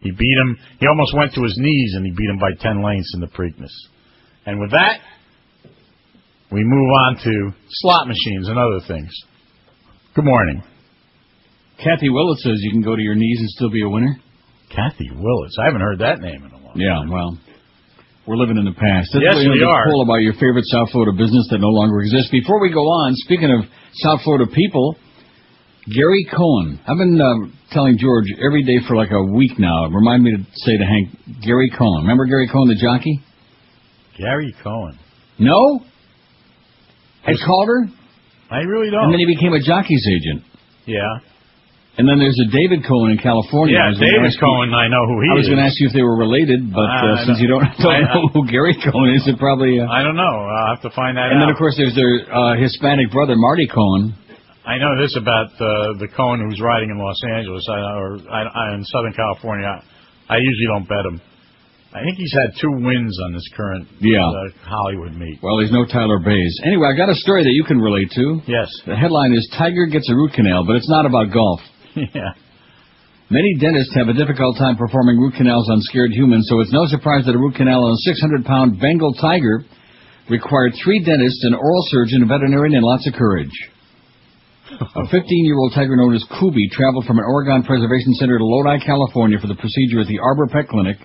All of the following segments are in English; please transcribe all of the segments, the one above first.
He beat him. He almost went to his knees, and he beat him by 10 lengths in the Preakness. And with that, we move on to slot machines and other things. Good morning. Kathy Willett says you can go to your knees and still be a winner. Kathy Willits. I haven't heard that name in a while. Yeah, well, we're living in the past. That's yes, we are. Poll about your favorite South Florida business that no longer exists. Before we go on, speaking of South Florida people, Gary Cohen. I've been telling George every day for like a week now. Remind me to say to Hank, Gary Cohen. Remember Gary Cohen, the jockey? Gary Cohen. No? Ed Calder? I really don't. And then he became a jockey's agent. Yeah. And then there's a David Cohen in California. Yeah, David Cohen, I know who he is. I was going to ask you if they were related, but since you don't know who Gary Cohen is, it probably... I don't know. I'll have to find that out. And then, of course, there's their Hispanic brother, Marty Cohen. I know this about the Cohen who's riding in Los Angeles or in Southern California. I usually don't bet him. I think he's had 2 wins on this current Hollywood meet. Well, he's no Tyler Bays. Anyway, I got a story that you can relate to. Yes. The headline is, Tiger Gets a Root Canal, but it's not about golf. Yeah. Many dentists have a difficult time performing root canals on scared humans, so it's no surprise that a root canal on a 600-pound Bengal tiger required 3 dentists, an oral surgeon, a veterinarian, and lots of courage. A 15-year-old tiger known as Kubi traveled from an Oregon Preservation Center to Lodi, California for the procedure at the Arbor Pet Clinic,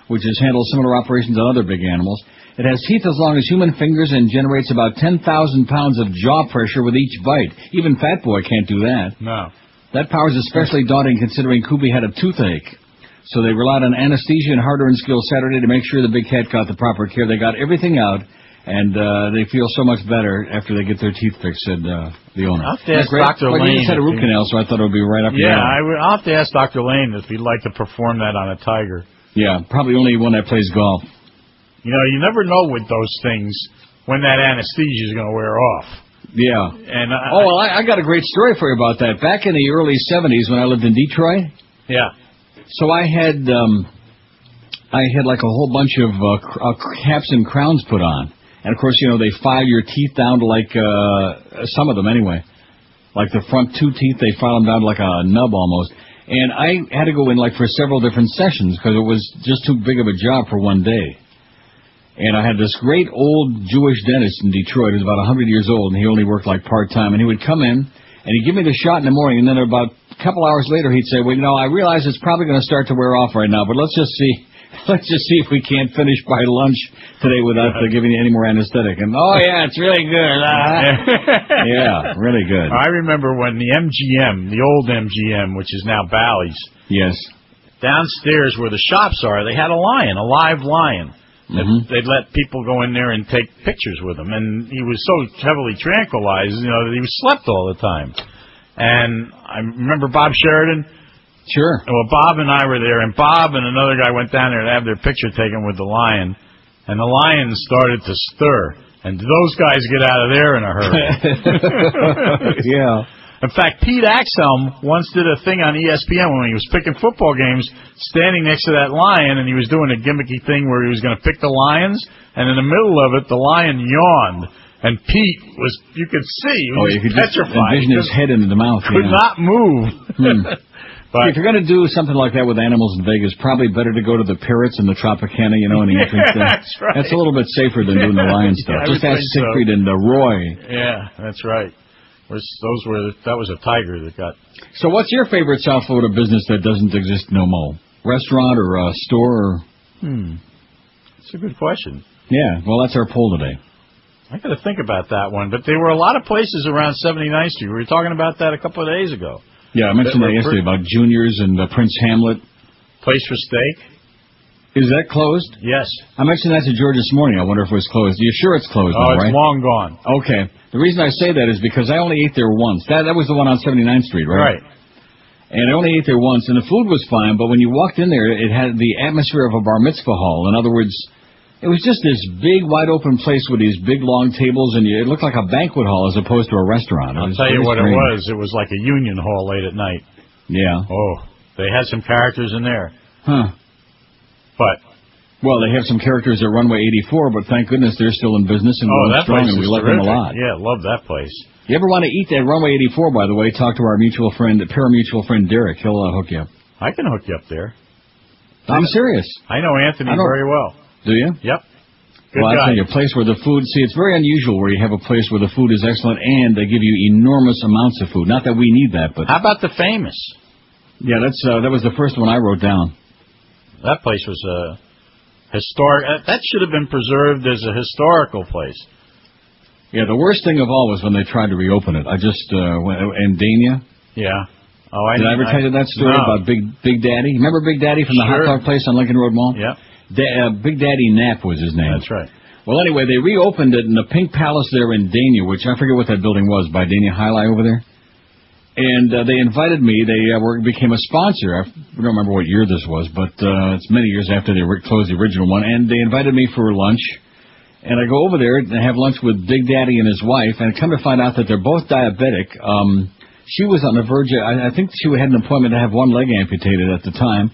which has handled similar operations on other big animals. It has teeth as long as human fingers and generates about 10,000 pounds of jaw pressure with each bite. Even Fat Boy can't do that. No. That power is especially daunting considering Kubi had a toothache. So they relied on anesthesia and hard-earned skill Saturday to make sure the big cat got the proper care. They got everything out, and they feel so much better after they get their teeth fixed, said the owner. I'll have to ask Dr. Lane. Well, you just had a root canal, so I thought it would be right up your alley. I'll have to ask Dr. Lane if he'd like to perform that on a tiger. Yeah, probably only one that plays golf. You know, you never know with those things when that anesthesia is going to wear off. Yeah. And I got a great story for you about that. Back in the early 70s when I lived in Detroit. Yeah. So I had like a whole bunch of caps and crowns put on. And, of course, you know, they file your teeth down to like, some of them anyway. Like the front 2 teeth, they file them down to like a nub almost. And I had to go in like for several different sessions because it was just too big of a job for one day. And I had this great old Jewish dentist in Detroit who was about 100 years old, and he only worked like part-time. And he would come in, and he'd give me the shot in the morning, and then about a couple hours later he'd say, well, you know, I realize it's probably going to start to wear off right now, but let's just see if we can't finish by lunch today without giving you any more anesthetic. And, oh, yeah, it's really good. Yeah, really good. I remember when the MGM, the old MGM, which is now Bally's. Yes. Downstairs where the shops are, they had a lion, a live lion. Mm-hmm. They'd let people go in there and take pictures with him. And he was so heavily tranquilized, you know, that he was slept all the time. And I remember Bob Sheridan. Sure. Well, Bob and I were there, and Bob and another guy went down there to have their picture taken with the lion. And the lion started to stir. And those guys get out of there in a hurry. Yeah. In fact, Pete Axelm once did a thing on ESPN when he was picking football games, standing next to that lion, and he was doing a gimmicky thing where he was going to pick the lions, and in the middle of it, the lion yawned. And Pete was, you could see, he was you could petrified. Just envision his head into the mouth. Could not move. But if you're going to do something like that with animals in Vegas, probably better to go to the Parrots and the Tropicana, you know, and the entrance there. That's right. That's a little bit safer than doing the lion stuff. Just ask Siegfried and Roy. Yeah, that's right. That was a tiger that got... So what's your favorite South Florida business that doesn't exist no more? Restaurant or a store? That's a good question. Yeah, well, that's our poll today. I got to think about that one. But there were a lot of places around 79th Street. We were talking about that a couple of days ago. Yeah, I mentioned that yesterday about Junior's and Prince Hamlet. Place for Steak. Is that closed? Yes. I mentioned that to George this morning. I wonder if it was closed. Are you sure it's closed now, right? It's long gone. Okay. The reason I say that is because I only ate there once. That was the one on 79th Street, right? Right. And I only ate there once, and the food was fine, but when you walked in there, it had the atmosphere of a bar mitzvah hall. In other words, it was just this big, wide-open place with these big, long tables, and it looked like a banquet hall as opposed to a restaurant. I'll tell you what it was. It was like a union hall late at night. Yeah. Oh, they had some characters in there. Huh. But... Well, they have some characters at Runway 84, but thank goodness they're still in business and going strong, and we love them a lot. Yeah, love that place. You ever want to eat at Runway 84, by the way, talk to our paramutual friend Derek. He'll hook you up. I can hook you up there. I'm serious. I know Anthony very well. Do you? Yep. Good well, guy. I tell you, a place where the food... See, it's very unusual where you have a place where the food is excellent and they give you enormous amounts of food. Not that we need that, but... How about the Famous? Yeah, that was the first one I wrote down. That place was a historic... That should have been preserved as a historical place. Yeah, the worst thing of all was when they tried to reopen it. I just... in Dania. Yeah. Did I ever tell you that story about Big Daddy? Remember Big Daddy from the hot dog place on Lincoln Road Mall? Yeah. Big Daddy Knapp was his name. That's right. Well, anyway, they reopened it in the Pink Palace there in Dania, which I forget what that building was, by Dania Highlight over there. And they invited me. They became a sponsor. I don't remember what year this was, but it's many years after they closed the original one. And they invited me for lunch. And I go over there and have lunch with Big Daddy and his wife, and I come to find out that they're both diabetic. She was on the verge of, I think she had an appointment to have one leg amputated at the time.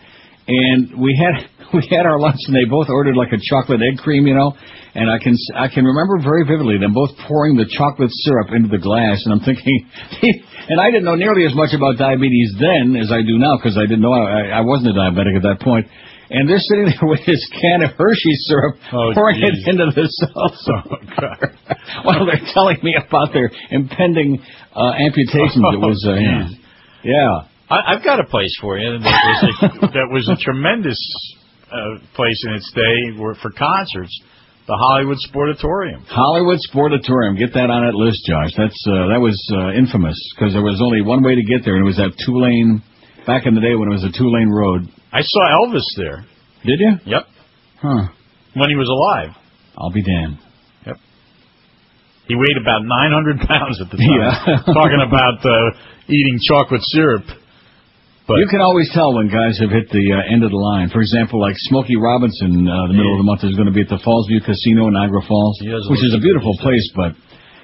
And we had our lunch, and they both ordered like a chocolate egg cream, and I can remember very vividly them both pouring the chocolate syrup into the glass, and I'm thinking, and I didn't know nearly as much about diabetes then as I do now, because I didn't know I wasn't a diabetic at that point. And they're sitting there with this can of Hershey syrup, pouring it into the salsa while they're telling me about their impending amputations. It was, yeah. I've got a place for you that was a tremendous place in its day for concerts. The Hollywood Sportatorium. Hollywood Sportatorium. Get that on that list, Josh. That was infamous because there was only one way to get there, and it was that 2-lane. Back in the day when it was a 2-lane road. I saw Elvis there. Did you? Yep. Huh. When he was alive. I'll be damned. Yep. He weighed about 900 pounds at the time. Yeah. Talking about eating chocolate syrup. But you can always tell when guys have hit the end of the line. For example, like Smokey Robinson, the middle of the month, is going to be at the Fallsview Casino in Niagara Falls, which is a beautiful place. But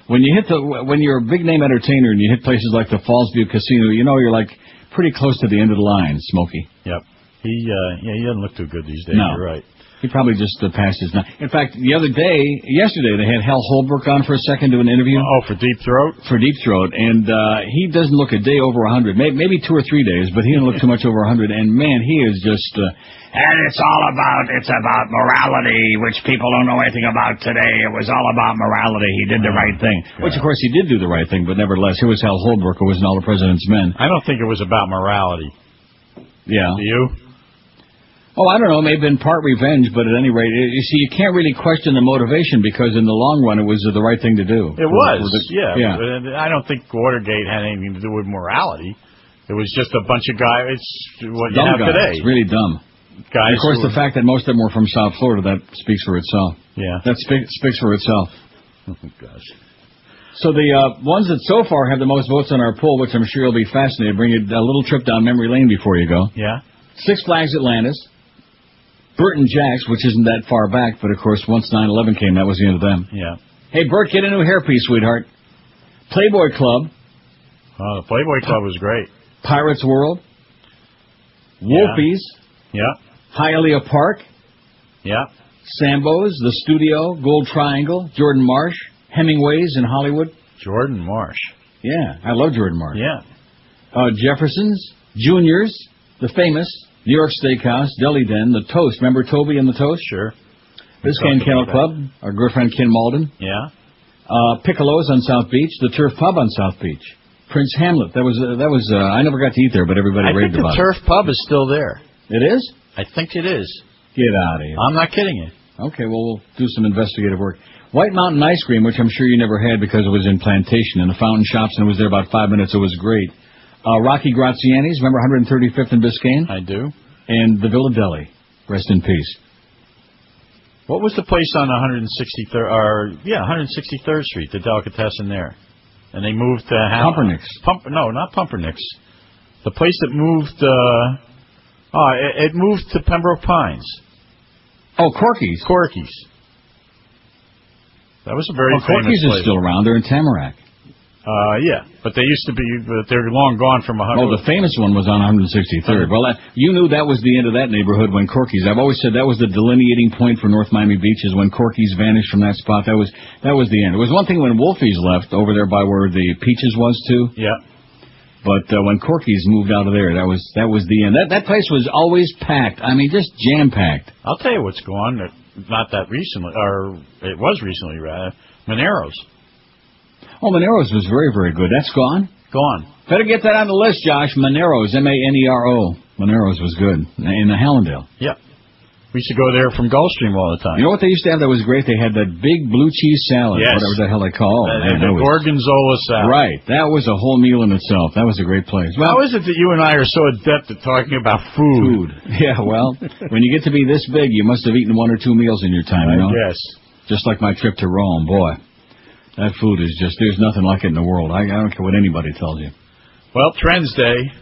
when you're a big name entertainer and you hit places like the Fallsview Casino, you're like pretty close to the end of the line, Smokey. Yep. He doesn't look too good these days. No. You're right. He probably just passed his night. In fact, yesterday, they had Hal Holbrook on for a second doing an interview. Oh, for Deep Throat? For Deep Throat. And he doesn't look a day over 100. Maybe 2 or 3 days, but he didn't look too much over 100. And, man, he is just... and it's about morality, which people don't know anything about today. It was all about morality. He did the right thing. God. Which, of course, he did do the right thing, but nevertheless, here was Hal Holbrook, who was in All the President's Men. I don't think it was about morality. Yeah. Do you? Oh, I don't know. It may have been part revenge, but at any rate, you see, you can't really question the motivation because in the long run, it was the right thing to do. It was, yeah. But I don't think Watergate had anything to do with morality. It was just a bunch of guys. It's what you have today. It's really dumb. Guys. And of course, the fact that most of them were from South Florida, that speaks for itself. Yeah. That speaks for itself. Oh, gosh. So the ones that so far have the most votes on our poll, which I'm sure you'll be fascinated, bring you a little trip down memory lane before you go. Yeah. Six Flags Atlantis. Burton Jacks, which isn't that far back, but of course once 9/11 came, that was the end of them. Yeah. Hey, Bert, get a new hairpiece, sweetheart. Playboy Club. Oh, the Playboy Club was great. Pirates World. Wolfies. Yeah. Hialeah Park. Yeah. Sambo's, The Studio, Gold Triangle, Jordan Marsh, Hemingway's in Hollywood. Jordan Marsh. Yeah, I love Jordan Marsh. Yeah. Jefferson's, Junior's, The Famous, New York Steakhouse, Deli Den, The Toast. Remember Toby and The Toast? Sure. Biscayne Kennel Club, our good friend Ken Malden. Yeah. Piccolo's on South Beach, The Turf Pub on South Beach. Prince Hamlet. That was. I never got to eat there, but everybody raved about it. I think the Turf Pub is still there. It is? I think it is. Get out of here. I'm not kidding you. Okay, well, we'll do some investigative work. White Mountain Ice Cream, which I'm sure you never had because it was in Plantation, in the Fountain Shops, and it was there about 5 minutes. It was great. Rocky Graziani's, remember 135th and Biscayne? I do. And the Villa Deli. Rest in peace. What was the place on 163rd Street, the delicatessen there? And they moved to... Pumpernicks. No, not Pumpernicks. The place that moved... it moved to Pembroke Pines. Oh, Corky's. Corky's. That was a very famous Corky's place. Is still around. They're in Tamarack. Yeah, but they used to be, but they're long gone from 100. Oh, the famous one was on 163rd. Well, you knew that was the end of that neighborhood when Corky's. I've always said that was the delineating point for North Miami Beach is when Corky's vanished from that spot. That was the end. It was one thing when Wolfie's left over there by where the Peaches was too. Yeah. But when Corky's moved out of there, that was the end. That place was always packed. I mean, just jam-packed. I'll tell you what's gone. Not that recently, or it was recently, rather. Monero's. Oh, Monero's was very, very good. That's gone? Gone. Better get that on the list, Josh. Monero's, Manero. Monero's was good in the Hallandale. Yep. We used to go there from Gulfstream all the time. You know what they used to have that was great? They had that big blue cheese salad, whatever the hell they call it. The Gorgonzola salad. Right. That was a whole meal in itself. That was a great place. Well, how is it that you and I are so adept at talking about food? Yeah, well, when you get to be this big, you must have eaten 1 or 2 meals in your time, you know? Yes. Just like my trip to Rome. Boy, that food is just, there's nothing like it in the world. I don't care what anybody tells you. Well, Trends Day.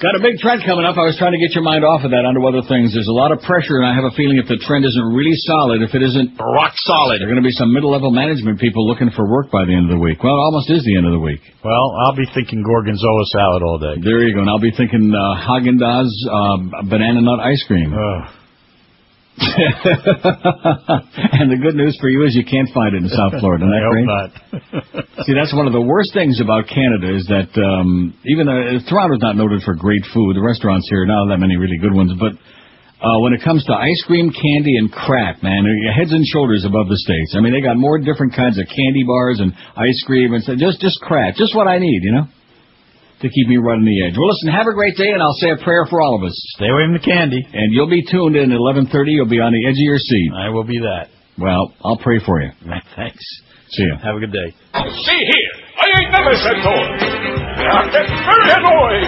Got a big trend coming up. I was trying to get your mind off of that onto other things. There's a lot of pressure, and I have a feeling if the trend isn't really solid, if it isn't rock solid, there are going to be some middle-level management people looking for work by the end of the week. Well, it almost is the end of the week. Well, I'll be thinking Gorgonzola salad all day. There you go. And I'll be thinking Haagen-Dazs banana nut ice cream. And the good news for you is you can't find it in South Florida. Isn't that great? Not. See, that's one of the worst things about Canada is that even though Toronto's not noted for great food, the restaurants here, not that many really good ones, but when it comes to ice cream, candy, and crap, man, you're heads and shoulders above the States. I mean, they got more different kinds of candy bars and ice cream and just crap, just what I need, you know, to keep me running the edge. Well, listen, have a great day, and I'll say a prayer for all of us. Stay away from the candy. And you'll be tuned in at 11:30. You'll be on the edge of your seat. I will be that. Well, I'll pray for you. Thanks. See you. Have a good day. See here, I ain't never said toy. I get very annoyed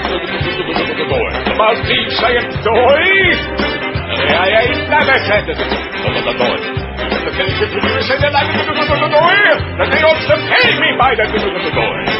about these saying toy. I ain't never said toy. The finishing producer said that I didn't do the toy, that they ought to pay me by the toy.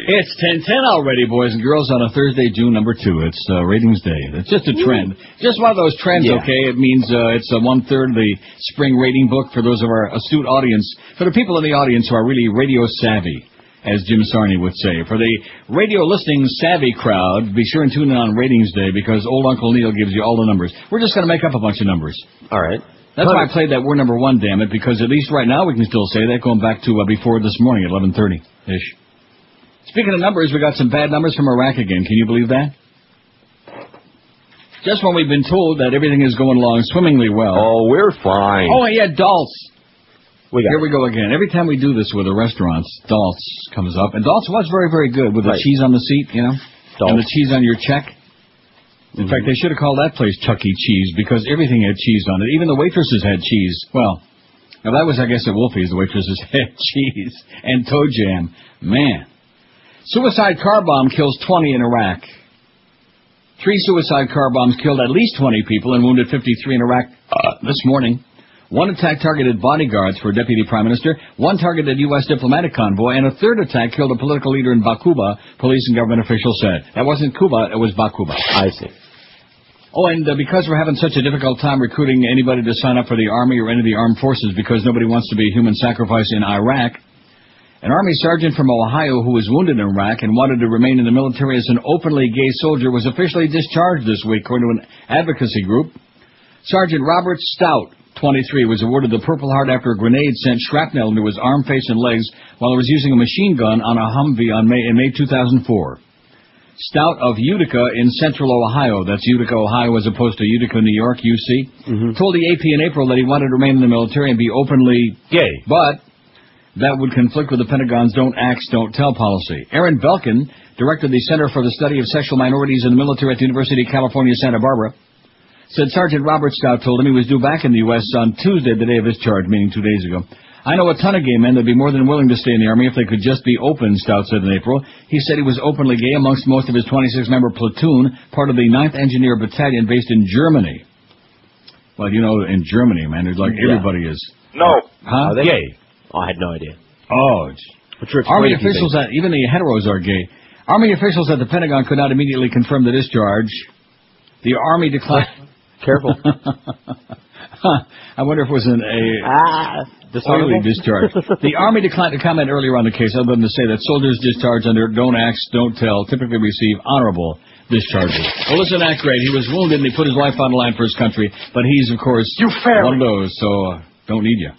It's 10:10 already, boys and girls, on a Thursday, June number 2. It's ratings day. It's just a trend. Just one of those trends, okay? It means it's 1/3 of the spring rating book for those of our astute audience, for the people in the audience who are really radio savvy, as Jim Sarney would say. For the radio listening savvy crowd, be sure and tune in on ratings day because old Uncle Neil gives you all the numbers. We're just going to make up a bunch of numbers. All right. That's why I played that word number 1, damn it, because at least right now we can still say that, going back to before this morning at 11:30-ish. Speaking of numbers, we got some bad numbers from Iraq again. Can you believe that? Just when we've been told that everything is going along swimmingly well. Oh, we're fine. Oh, yeah, Daltz. Here we go again. Every time we do this with the restaurants, Daltz comes up. And Daltz was very, very good with the cheese on the seat, you know, Daltz. And the cheese on your check. In fact, they should have called that place Chuck E. Cheese because everything had cheese on it. Even the waitresses had cheese. Well, now that was, I guess, at Wolfie's. The waitresses had cheese and toe jam. Man. Suicide car bomb kills 20 in Iraq. 3 suicide car bombs killed at least 20 people and wounded 53 in Iraq this morning. 1 attack targeted bodyguards for Deputy Prime Minister. 1 targeted U.S. diplomatic convoy. And a 3rd attack killed a political leader in Bakuba, police and government officials said. That wasn't Cuba, it was Bakuba. I see. Oh, and because we're having such a difficult time recruiting anybody to sign up for the Army or any of the armed forces because nobody wants to be a human sacrifice in Iraq, an Army sergeant from Ohio who was wounded in Iraq and wanted to remain in the military as an openly gay soldier was officially discharged this week, according to an advocacy group. Sergeant Robert Stout 23, was awarded the Purple Heart after a grenade sent shrapnel into his arm, face, and legs while he was using a machine gun on a Humvee in May 2004. Stout of Utica in Central Ohio, that's Utica, Ohio, as opposed to Utica, New York, UC, told the AP in April that he wanted to remain in the military and be openly gay, but that would conflict with the Pentagon's Don't Ask, Don't Tell policy. Aaron Belkin, director of the Center for the Study of Sexual Minorities in the Military at the University of California, Santa Barbara, said Sergeant Robert Stout told him he was due back in the U.S. on Tuesday, the day of his charge, meaning 2 days ago. I know a ton of gay men that would be more than willing to stay in the Army if they could just be open, Stout said in April. He said he was openly gay amongst most of his 26-member platoon, part of the 9th Engineer Battalion based in Germany. Well, you know, in Germany, man, it's like everybody is. No. Huh? Are they Gay. Oh, I had no idea. Oh. Army officials, even the heteros are gay. Army officials at the Pentagon could not immediately confirm the discharge. The Army declined... Careful. I wonder if it was oily discharge. The Army declined to comment earlier on the case, other than to say that soldiers discharged under Don't Ask, Don't Tell typically receive honorable discharges. Well, listen, act great. He was wounded and he put his life on the line for his country, but he's, of course, one of those, so don't need you.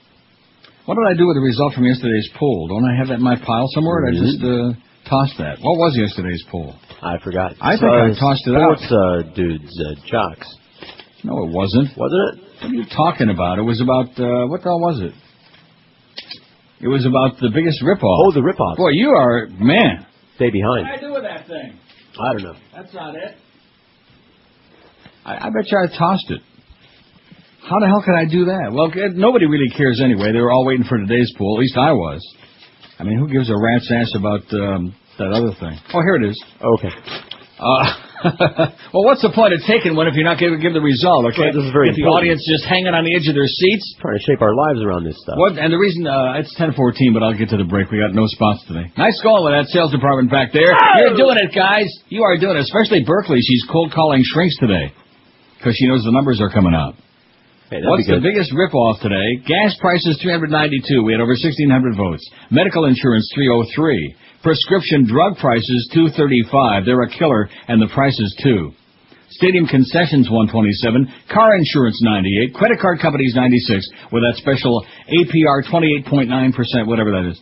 What did I do with the result from yesterday's poll? Don't I have that in my pile somewhere? Or I just tossed that. What was yesterday's poll? I forgot. I think I tossed it out. Sports dudes, jocks. No, it wasn't. Wasn't it? What are you talking about? It was about, what the hell was it? It was about the biggest ripoff. Oh, the ripoff. Boy, you are, man. Stay behind. What did I do with that thing? I don't know. That's not it. I bet you I tossed it. How the hell could I do that? Well, nobody really cares anyway. They were all waiting for today's poll. At least I was. I mean, who gives a rat's ass about that other thing? Oh, here it is. Okay. Well, what's the point of taking one if you're not going to give the result? Okay, right, this is very Get the audience just hanging on the edge of their seats. Trying to shape our lives around this stuff. And the reason it's 10:14, but I'll get to the break. We got no spots today. Nice going with that sales department back there. You're doing it, guys. You are doing it. Especially Berkeley. She's cold calling shrinks today because she knows the numbers are coming out. Hey, what's the biggest ripoff today? Gas prices 392. We had over 1,600 votes. Medical insurance 303. Prescription drug prices, $235. They're a killer, and the prices, too. Stadium concessions, $127. Car insurance, $98. Credit card companies, $96. With that special APR, 28.9%, whatever that is.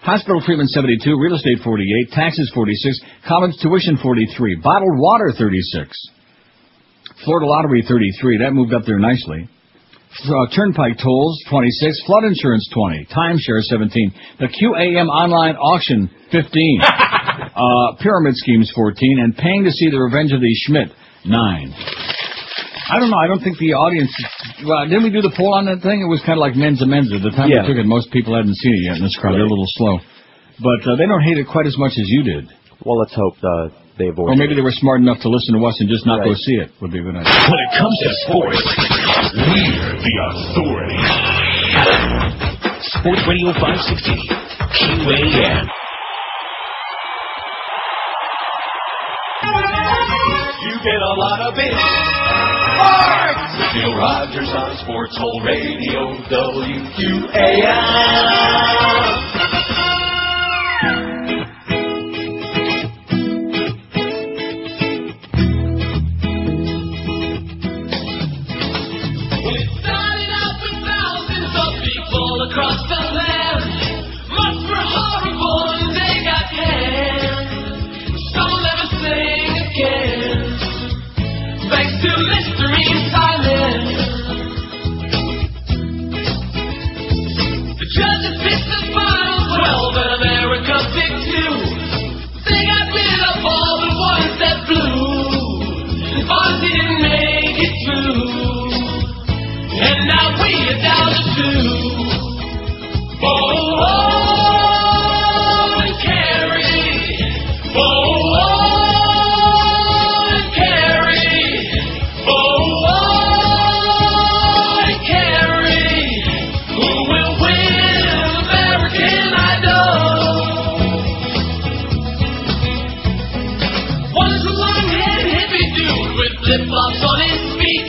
Hospital treatment, $72. Real estate, $48. Taxes, $46. College tuition, $43. Bottled water, $36. Florida lottery, $33. That moved up there nicely. Turnpike tolls, $26. Flood insurance, $20. Timeshare, $17. The QAM online auction, $15. Pyramid schemes, $14. And paying to see the Revenge of the Schmidt, $9. I don't know. I don't think the audience... Well, didn't we do the poll on that thing? It was kind of like Menza. The time we took it, most people hadn't seen it yet in this crowd. They're a little slow. But they don't hate it quite as much as you did. Well, let's hope they avoid Or maybe they were smart enough to listen to us and just not go see it. Would be a good idea. When it comes to sports, we're the authority. Sports Radio 560, QAM. You get a lot of it. Sports! Neil Rogers on Sports Hole Radio, WQAM. Across the land, much were horrible and they got canned. Some never sing again, thanks to mystery and silence. The judges picked the final 12 and America picked 2. They got rid of all the ones that blew. Ours didn't make it through, and now we are down to 2. Oh, and carry. Oh, and carry. Oh, and carry. Who will win American Idol? One is a long-haired hippie dude with flip-flops on his feet.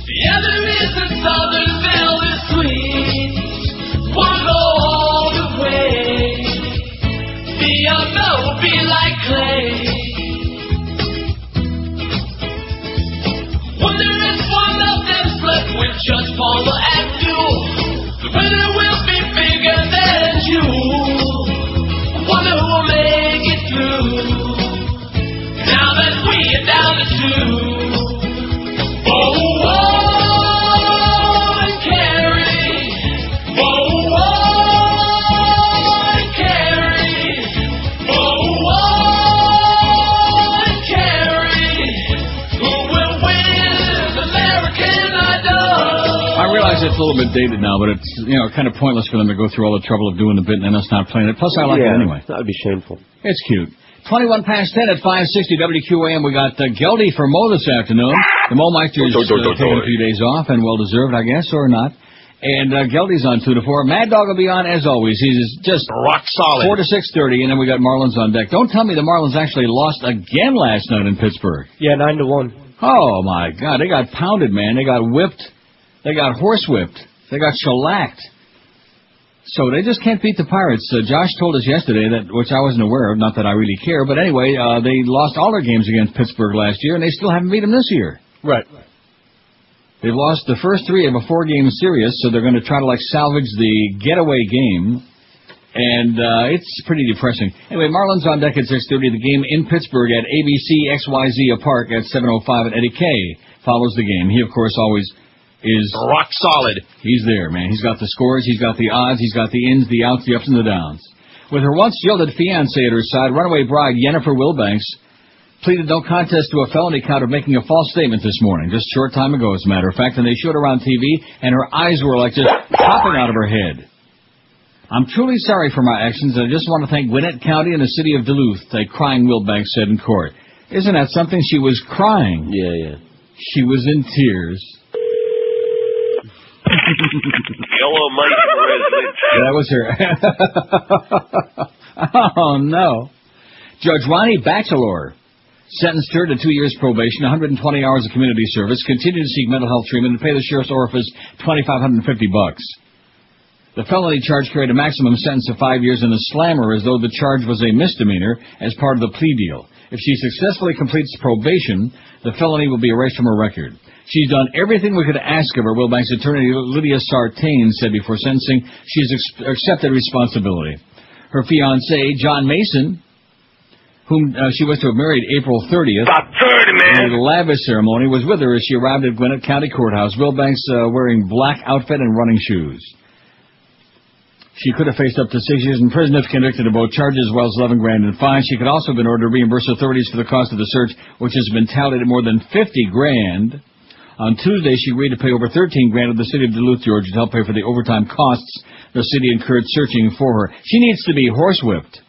The other is a Southern velvet sweet. One all the way. The other will be like clay. When there is one of them slept with Judge Paula the shoe. Whoa, whoa, and carry. Whoa, whoa, and carry. Whoa, whoa, and carry. Who will win American Idol? I realize it's a little bit dated now, but it's kind of pointless for them to go through all the trouble of doing the bit and then us not playing it. Plus, I like it anyway. That would be shameful. It's cute. 21 past 10 at 560 WQAM. We got Geldy for Mo this afternoon. The Mo Meister's taking a few days off, and well-deserved, I guess, or not. And Geldy's on 2 to 4. Mad Dog will be on, as always. He's just rock solid. 4 to 6:30, and then we got Marlins on deck. Don't tell me the Marlins actually lost again last night in Pittsburgh. Yeah, 9-1. Oh, my God. They got pounded, man. They got whipped. They got horsewhipped. They got shellacked. So they just can't beat the Pirates. Josh told us yesterday, which I wasn't aware of, not that I really care, but anyway, they lost all their games against Pittsburgh last year, and they still haven't beat them this year. Right. They've lost the first 3 of a 4-game series, so they're going to try to salvage the getaway game, and it's pretty depressing. Anyway, Marlins on deck at 6:30. The game in Pittsburgh at ABC XYZ Park at 7:05, and Eddie Kay follows the game. He, of course, always is rock solid. He's there, man. He's got the scores, he's got the odds, he's got the ins, the outs, the ups, and the downs. With her once jilted fiancé at her side, runaway bride Jennifer Wilbanks pleaded no contest to a felony count of making a false statement this morning, just a short time ago, as a matter of fact, and they showed her on TV, and her eyes were just popping out of her head. I'm truly sorry for my actions, and I just want to thank Gwinnett County and the city of Duluth, a crying Wilbanks said in court. Isn't that something? She was crying. Yeah. She was in tears. Hello, Mike. That was her. Oh, no. Judge Ronnie Batchelor sentenced her to 2 years probation, 120 hours of community service, continue to seek mental health treatment, and pay the sheriff's office $2,550. The felony charge carried a maximum sentence of 5 years in a slammer, as though the charge was a misdemeanor as part of the plea deal. If she successfully completes probation, the felony will be erased from her record. She's done everything we could ask of her, Wilbanks' attorney Lydia Sartain said before sentencing. She has accepted responsibility. Her fiancé, John Mason, whom she was to have married April 30th, About 30, man. in a lavish ceremony, was with her as she arrived at Gwinnett County Courthouse, Wilbanks wearing black outfit and running shoes. She could have faced up to 6 years in prison if convicted of both charges, as well as $11,000 in fines. She could also have been ordered to reimburse authorities for the cost of the search, which has been tallied at more than $50,000. On Tuesday, she agreed to pay over $13,000 to the city of Duluth, Georgia, to help pay for the overtime costs the city incurred searching for her. She needs to be horsewhipped.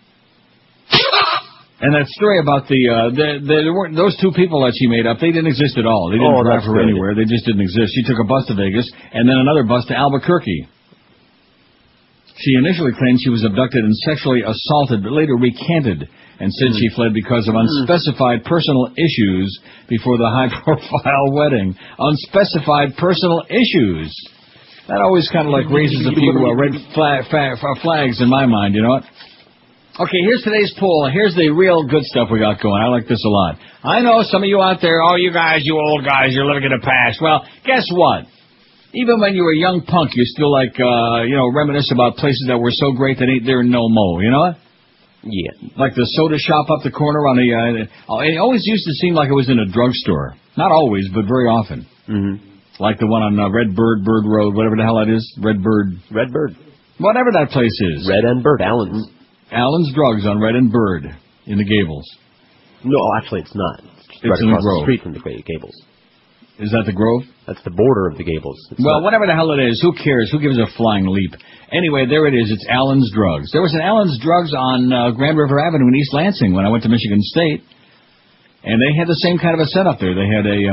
And that story about those 2 people that she made up, they didn't exist at all. They didn't drive her anywhere. They just didn't exist. She took a bus to Vegas and then another bus to Albuquerque. She initially claimed she was abducted and sexually assaulted, but later recanted and said she fled because of unspecified personal issues before the high-profile wedding. Unspecified personal issues. That always kind of raises a few red flags in my mind, you know what? Okay, here's today's poll. Here's the real good stuff we got going. I like this a lot. I know some of you out there, you guys, you old guys, you're living in the past. Well, guess what? Even when you were a young punk, you still reminisce about places that were so great that ain't there no more, you know what? Yeah. Like the soda shop up the corner on the... it always used to seem like it was in a drugstore. Not always, but very often. Mm-hmm. Like the one on Bird Road, whatever the hell that is. Red Bird. Whatever that place is. Red and Bird, Allen's. Allen's Drugs on Red and Bird in the Gables. No, actually it's not. It's right in across the Grove. The street from the Gables. Is that the Grove? That's the border of the Gables. Whatever the hell it is, who cares? Who gives a flying leap? Anyway, there it is. It's Allen's Drugs. There was an Allen's Drugs on Grand River Avenue in East Lansing when I went to Michigan State. And they had the same kind of a setup there. They had a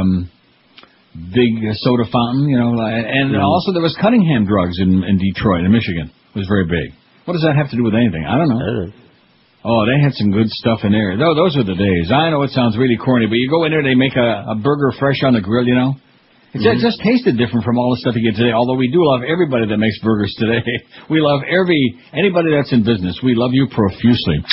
big soda fountain, and also there was Cunningham Drugs in Detroit, in Michigan. It was very big. What does that have to do with anything? I don't know. Oh, they had some good stuff in there. Those were the days. I know it sounds really corny, but you go in there, they make a burger fresh on the grill, It just tasted different from all the stuff you get today, although we do love everybody that makes burgers today. We love anybody that's in business. We love you profusely.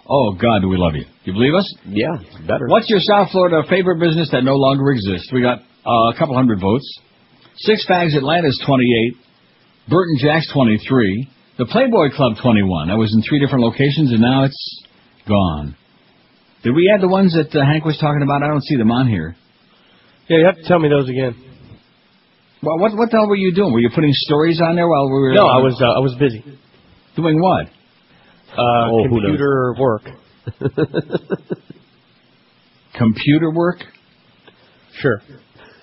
Oh, God, do we love you. You believe us? Yeah, better. What's your South Florida favorite business that no longer exists? We got a couple hundred votes. Six Fags Atlanta's 28. Burton Jack's 23. The Playboy Club 21. That was in 3 different locations, and now it's gone. Did we add the ones that Hank was talking about? I don't see them on here. Yeah, you have to tell me those again. Well, what the hell were you doing? Were you putting stories on there while we were... No, I was busy. Doing what? Computer work. Computer work? Sure.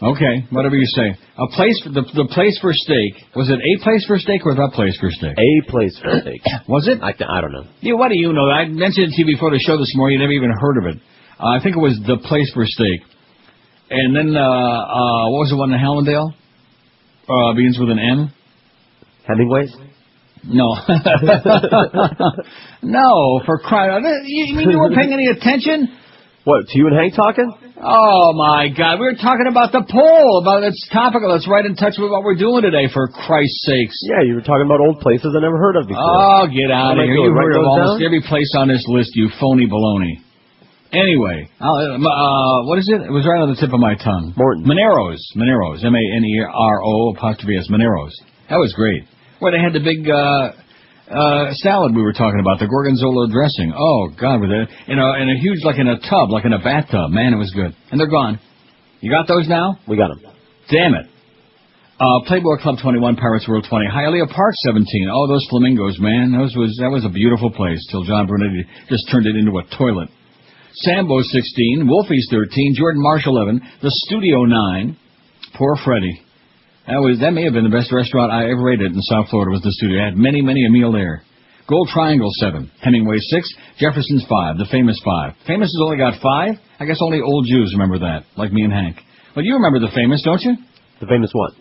Okay, whatever you say. A place for the place for steak. Was it a place for steak or the place for steak? A place for steak. Was it? I don't know. Yeah, what do you know? I mentioned it to you before the show this morning. You never even heard of it. I think it was the place for steak. And then, what was the one in Hallandale? Begins with an M? Hemingway's? No. No, for crying out loud. You mean you weren't paying any attention? What, to you and Hank talking? Oh, my God. We were talking about the poll, about it's topical. It's right in touch with what we're doing today, for Christ's sakes. Yeah, you were talking about old places I never heard of before. Oh, get out of here. You've heard of almost down? every place on this list, you phony baloney. Anyway, what is it? It was right on the tip of my tongue. Morton. Monero's. Manero, apostrophe S. Monero's. That was great. Where they had the big salad we were talking about, the gorgonzola dressing. Oh, God, with it in a huge, like in a tub, like in a bathtub. Man, it was good. And they're gone. You got those now? We got them. Damn it. Playboy Club 21, Pirates World 20, Hialeah Park 17. Oh, those flamingos, man. That was a beautiful place till John Brunetti just turned it into a toilet. Sambo 16, Wolfie's 13, Jordan Marsh 11, the Studio 9. Poor Freddie. That may have been the best restaurant I ever ate at in South Florida, was the Studio. I had many a meal there. Gold Triangle 7, Hemingway 6, Jefferson's 5, the Famous 5. Famous has only got 5? I guess only old Jews remember that, like me and Hank. But you remember the Famous, don't you? The Famous what?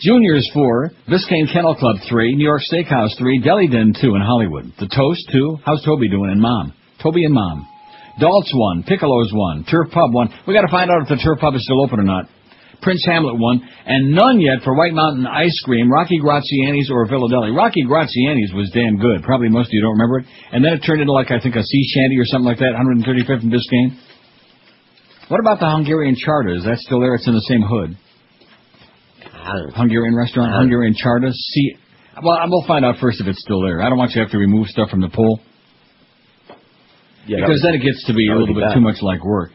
Junior's 4, Biscayne Kennel Club 3, New York Steakhouse 3, Deli Den 2 in Hollywood. The Toast 2, how's Toby doing, and Mom? Toby and Mom. Dalt's 1, Piccolo's 1, Turf Pub 1. We got to find out if the Turf Pub is still open or not. Prince Hamlet 1, and none yet for White Mountain Ice Cream, Rocky Graziani's or Philadelphia. Rocky Graziani's was damn good. Probably most of you don't remember it. And then it turned into, like, I think a sea shanty or something like that, 135th and Biscayne. What about the Hungarian Charter? Is that still there? It's in the same hood. Hungarian restaurant, Hungarian Charter. Well, we'll find out first if it's still there. I don't want you to have to remove stuff from the poll. Yeah, because then it gets to be a little bit too much like work.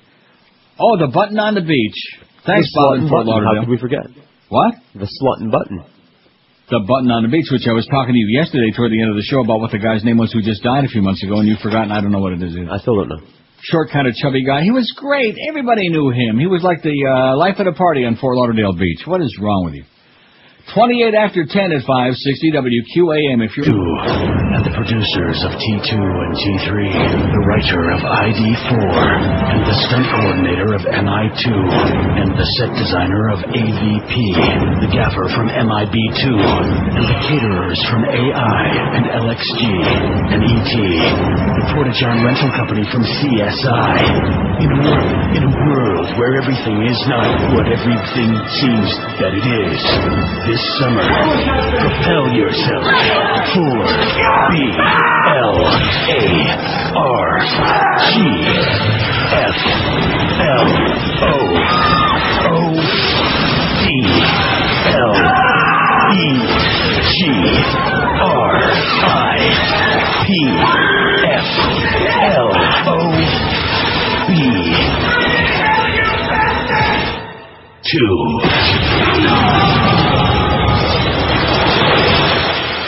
Oh, the Button on the Beach. Thanks, Bob in Fort Lauderdale. How could we forget? What? The Slut and Button. The Button on the Beach, which I was talking to you yesterday toward the end of the show about what the guy's name was who just died a few months ago, and you've forgotten. I don't know what it is either. I still don't know. Short, kind of chubby guy. He was great. Everybody knew him. He was like the life of the party on Fort Lauderdale Beach. What is wrong with you? 28 after 10 at 560 WQAM. If you're... And the producers of T2 and T3, the writer of ID4, and the stunt coordinator of MI2, and the set designer of AVP, the gaffer from MIB2, and the caterers from AI and LXG and ET, the Porta-John rental company from CSI. In a world where everything is not what everything seems that it is. This summer, propel yourself for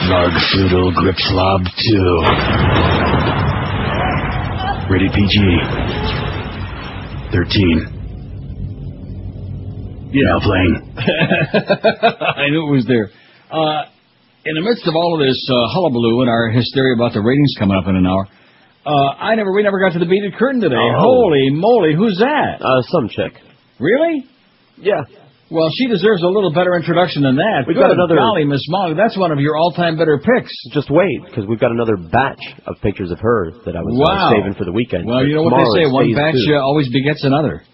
Nargfloodle Gripslob 2. Rated PG. 13. Yeah. Now playing. I knew it was there. In the midst of all of this hullabaloo and our hysteria about the ratings coming up in an hour, we never got to the beaded curtain today. Oh. Holy moly, who's that? Some chick. Really? Yeah. Well, she deserves a little better introduction than that. We've got another... Golly, Miss Molly, that's one of your all-time better picks. Just wait, because we've got another batch of pictures of her that I was saving for the weekend. Well, you know what they say, one batch always begets another.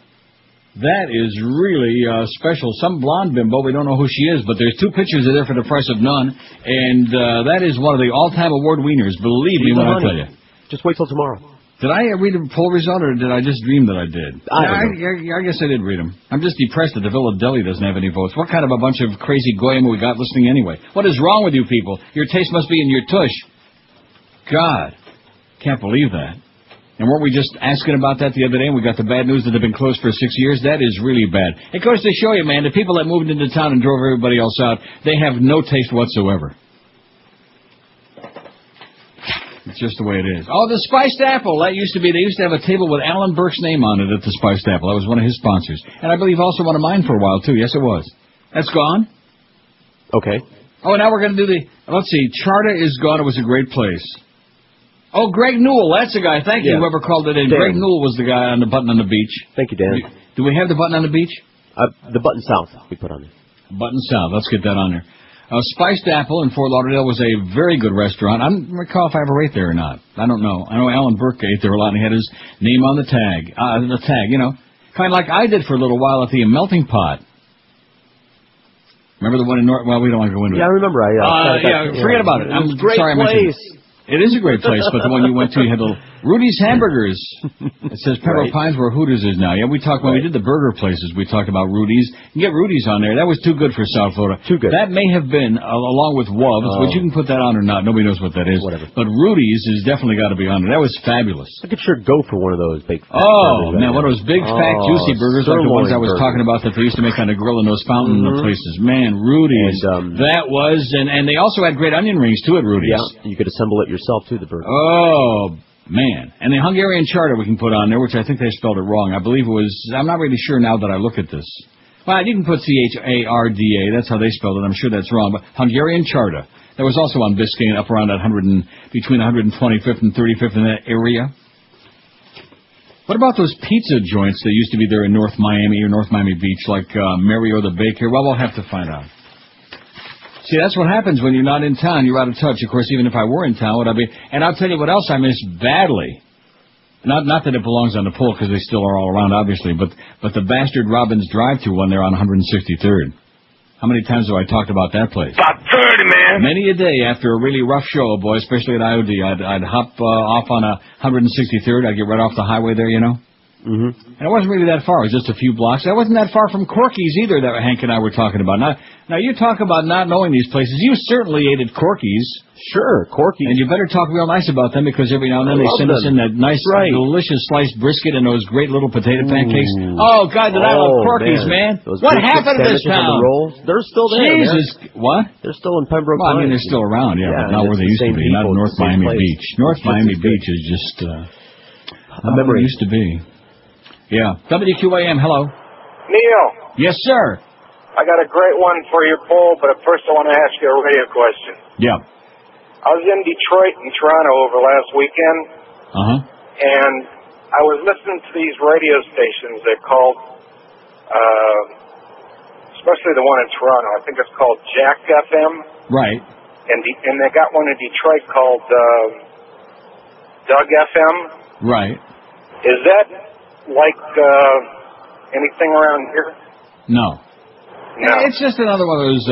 That is really special. Some blonde bimbo, we don't know who she is, but there's 2 pictures of there for the price of none, and that is one of the all-time award winners, believe me when I tell you. Just wait till tomorrow. Did I read the poll result, or did I just dream that I did? I guess I did read them. I'm just depressed that the Villa Deli doesn't have any votes. What kind of a bunch of crazy goyim we got listening anyway? What is wrong with you people? Your taste must be in your tush. God, can't believe that. And weren't we just asking about that the other day, and we got the bad news that they've been closed for 6 years? That is really bad. It goes to show you, man, the people that moved into town and drove everybody else out, they have no taste whatsoever. It's just the way it is. Oh, the Spiced Apple. That used to be, they used to have a table with Alan Burke's name on it at the Spiced Apple. That was one of his sponsors. And I believe also one of mine for a while, too. Yes, it was. That's gone? Okay. Oh, now we're going to do let's see, Charter is gone. It was a great place. Oh, Greg Newell, that's the guy. Thank you, whoever called it in. Dan. Greg Newell was the guy on the button on the beach. Thank you, Dan. Do we have the button on the beach? The button south we put on there. Button south. Let's get that on there. Spiced Apple in Fort Lauderdale was a very good restaurant. I don't recall if I ever ate there or not. I don't know. I know Alan Burke ate there a lot, and he had his name on the tag. Kind of like I did for a little while at the Melting Pot. Remember the one in North? Well, we don't want to go into it. Yeah, I remember. Forget about it. I'm great sorry I mentioned it. It is a great place, but the one you went to, you had the Rudy's Hamburgers. It says Pembroke Pines where Hooters is now. Yeah, we talked when we did the burger places. We talked about Rudy's. You can get Rudy's on there. That was too good for South Florida. Too good. That may have been along with Wubbs, which you can put that on or not. Nobody knows what that is. Whatever. But Rudy's has definitely got to be on there. That was fabulous. I could sure go for one of those big. Oh man, one of those big fat juicy burgers like the ones I was talking about that they used to make on the grill in those fountain places. Man, Rudy's. And, that was, and they also had great onion rings too at Rudy's. Yeah, you could assemble it yourself too. The burger. Oh, man. And the Hungarian Charter we can put on there, which I think they spelled it wrong. I believe it was, I'm not really sure now that I look at this. Well, you can put Charda. That's how they spelled it. I'm sure that's wrong. But Hungarian Charter. That was also on Biscayne, up around that between 125th and 35th in that area. What about those pizza joints that used to be there in North Miami or North Miami Beach, like Mario the Baker? Well, we'll have to find out. See, that's what happens when you're not in town. You're out of touch. Of course, even if I were in town, would I be? And I'll tell you what else I miss badly. Not that it belongs on the pole, because they still are all around, obviously, but the bastard Robbins drive-thru one there on 163rd. How many times have I talked about that place? About 30, man. Many a day after a really rough show, boy, especially at IOD, I'd hop off on 163rd. I'd get right off the highway there, you know. Mm-hmm. And it wasn't really that far. It was just a few blocks. That wasn't that far from Corky's either that Hank and I were talking about. Now you talk about not knowing these places. You certainly ate at Corky's. Sure, Corky's. And you better talk real nice about them, because every now and then they send us in that nice, delicious sliced brisket and those great little potato pancakes. Oh, God, did I love Corky's, man. What happened to this town? They're still there, Jesus. man. What? They're still in Pembroke Pines. Well, I mean, they're Pines. still around, but not where they used to be. Not in North Miami Beach. North Miami Beach is just a memory. It used to be. Yeah. WQAM, hello. Neil. Yes, sir. I got a great one for your poll, but first I want to ask you a radio question. Yeah. I was in Detroit and Toronto over last weekend. And I was listening to these radio stations. They're called, especially the one in Toronto. I think it's called Jack FM. Right. And they got one in Detroit called Doug FM. Right. Is that like anything around here? No. It's just another one of those,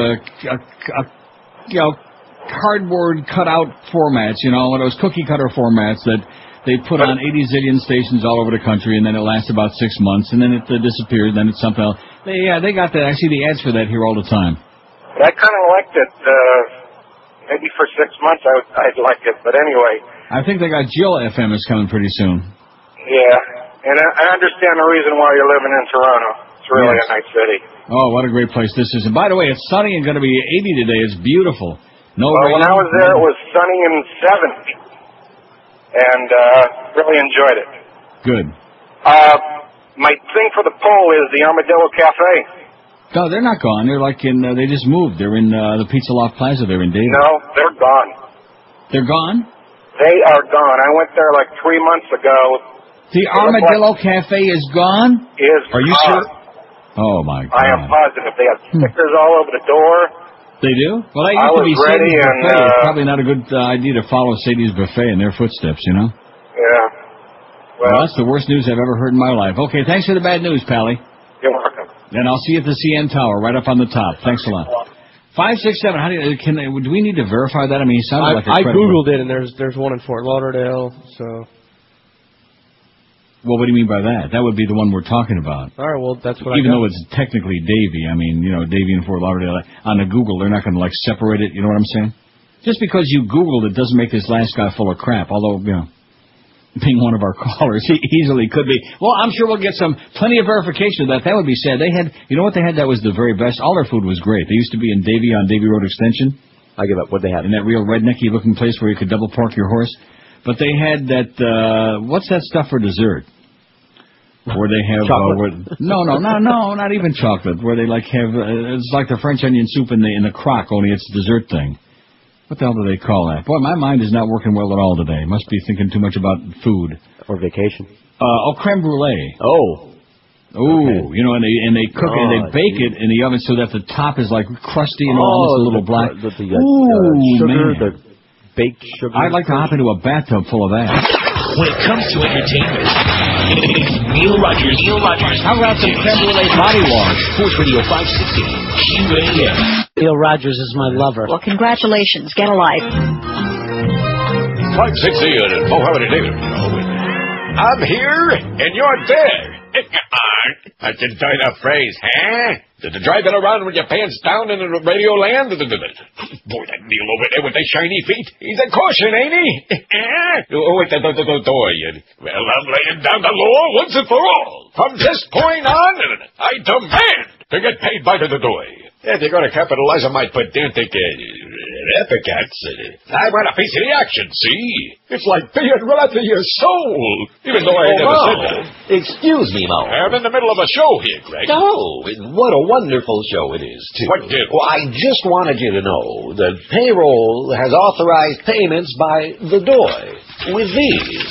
cardboard cutout formats, one of those cookie cutter formats that they put on 80 zillion stations all over the country, and then it lasts about 6 months, and then it disappears, then it's something else. They got that. I see the ads for that here all the time. But I kind of liked it. Maybe for 6 months I'd like it, but anyway. I think they got Jill FM is coming pretty soon. Yeah. And I understand the reason why you're living in Toronto. It's really a nice city. Oh, what a great place this is. And by the way, it's sunny and going to be 80 today. It's beautiful. Rain. When I was there, it was sunny and 70. And really enjoyed it. Good. My thing for the poll is the Armadillo Cafe. No, they're not gone. They're like they just moved. They're in the Pizza Loft Plaza there in Davis. No, they're gone. They're gone? They are gone. I went there like 3 months ago. The Armadillo Cafe is gone? Are you sure? Oh, my God. I am positive. They have stickers all over the door. They do? Well, that used to be Sadie's Buffet. It's probably not a good idea to follow Sadie's Buffet in their footsteps, Yeah. Well, that's the worst news I've ever heard in my life. Okay, thanks for the bad news, Pally. You're welcome. And I'll see you at the CN Tower, right up on the top. Thanks a lot. 567. How do we need to verify that? I mean, he sounded like a I Googled it, and there's one in Fort Lauderdale, so... Well, what do you mean by that? That would be the one we're talking about. All right, well, that's what Even though it's technically Davie, I mean, Davie and Fort Lauderdale, on the Google, they're not going to, separate it, you know what I'm saying? Just because you Googled it doesn't make this last guy full of crap, although, being one of our callers. He easily could be. Well, I'm sure we'll get plenty of verification of that. That would be sad. They had, you know what they had that was the very best? All their food was great. They used to be in Davie on Davie Road Extension. I give up. What they have? In that real rednecky looking place where you could double park your horse. But they had that, what's that stuff for dessert? Where they have, no, not even chocolate. Where they like have, it's like the French onion soup in the crock, only it's a dessert thing. What the hell do they call that? Boy, my mind is not working well at all today. Must be thinking too much about food. Or vacation. Creme brulee. Oh. Ooh, okay. You know, and they cook it, and they bake it in the oven so that the top is like crusty and almost a little black. Sugar, man. the baked sugar. I'd like to hop into a bathtub full of that. When it comes to entertainment, it's Neil Rogers. How about some creme brulee body wash? Sports Radio 560, QAM. Neil Rogers is my lover. Well, congratulations. Get a life. 560 and Mohammed and David. I'm here and you're there. I can tell you that phrase, huh? Driving around with your pants down in the radio land? Boy, that Neil over there with the shiny feet. He's a caution, ain't he? Wait, the door. Well, I'm laying down the law once and for all. From this point on, I demand to get paid by the door. If you're going to capitalize on my pedantic epithets, I want a piece of the action, see? It's like being right to your soul, even though I ain't never said that. Excuse me, Mo. I'm in the middle of a show here, Greg. Oh, what a wonderful show it is, too. What did? Well, I just wanted you to know that payroll has authorized payments by the DOI with these.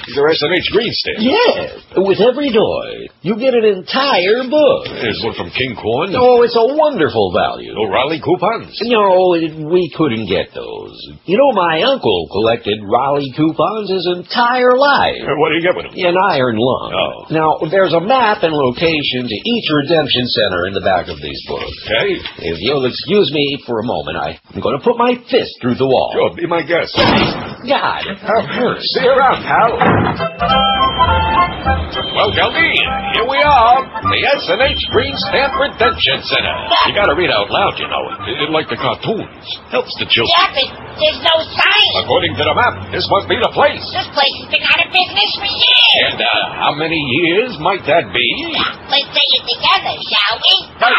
The S&H green stamp. Yes. With every DOI, you get an entire book. There's one from King Cohen. Oh, it's a wonderful value. No Raleigh coupons? No, we couldn't get those. You know, my uncle collected Raleigh coupons his entire life. What do you get with them? An iron lung. Oh. Now, there's a map and location to each redemption center in the back of these books. Okay. If you'll excuse me for a moment, I'm going to put my fist through the wall. Sure, be my guest. God, it hurts. See you around, pal. Well, Geldy, here we are, the S&H Green Stamp Redemption Center. You gotta read out loud, you know, like the cartoons. Helps to children. Yeah, but there's no sign. According to the map, this must be the place. This place has been out of business for years. And how many years might that be? Let's say it together, shall we? Hey,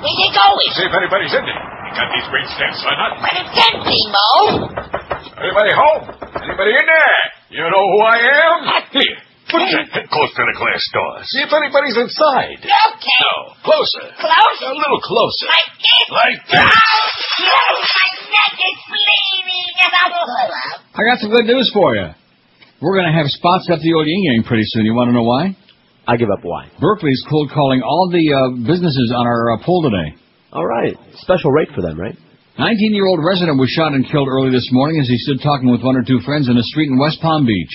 where you going? See if anybody's in there. You got these green stamps or not? But it's empty, Mo. Anybody home? Anybody in there? You know who I am? Here, put your head close to the glass door. See if anybody's inside. Okay. No, closer. Close? A little closer. Like this? Like this. Oh, my neck is bleeding. I got some good news for you. We're going to have spots up the old yin-yang pretty soon. You want to know why? I give up why. Berkeley's cold calling all the businesses on our poll today. All right. Special rate for them, right? 19-year-old resident was shot and killed early this morning as he stood talking with one or two friends in a street in West Palm Beach.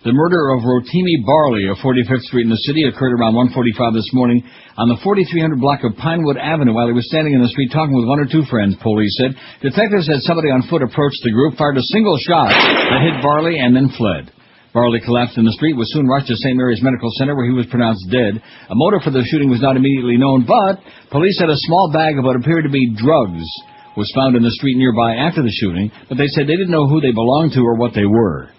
The murder of Rotimi Barley of 45th Street in the city occurred around 1:45 this morning on the 4300 block of Pinewood Avenue while he was standing in the street talking with one or two friends, police said. Detectives said somebody on foot approached the group, fired a single shot that hit Barley, and then fled. Barley collapsed in the street, was soon rushed to St. Mary's Medical Center where he was pronounced dead. A motive for the shooting was not immediately known, but police said a small bag of what appeared to be drugs was found in the street nearby after the shooting, but they said they didn't know who they belonged to or what they were.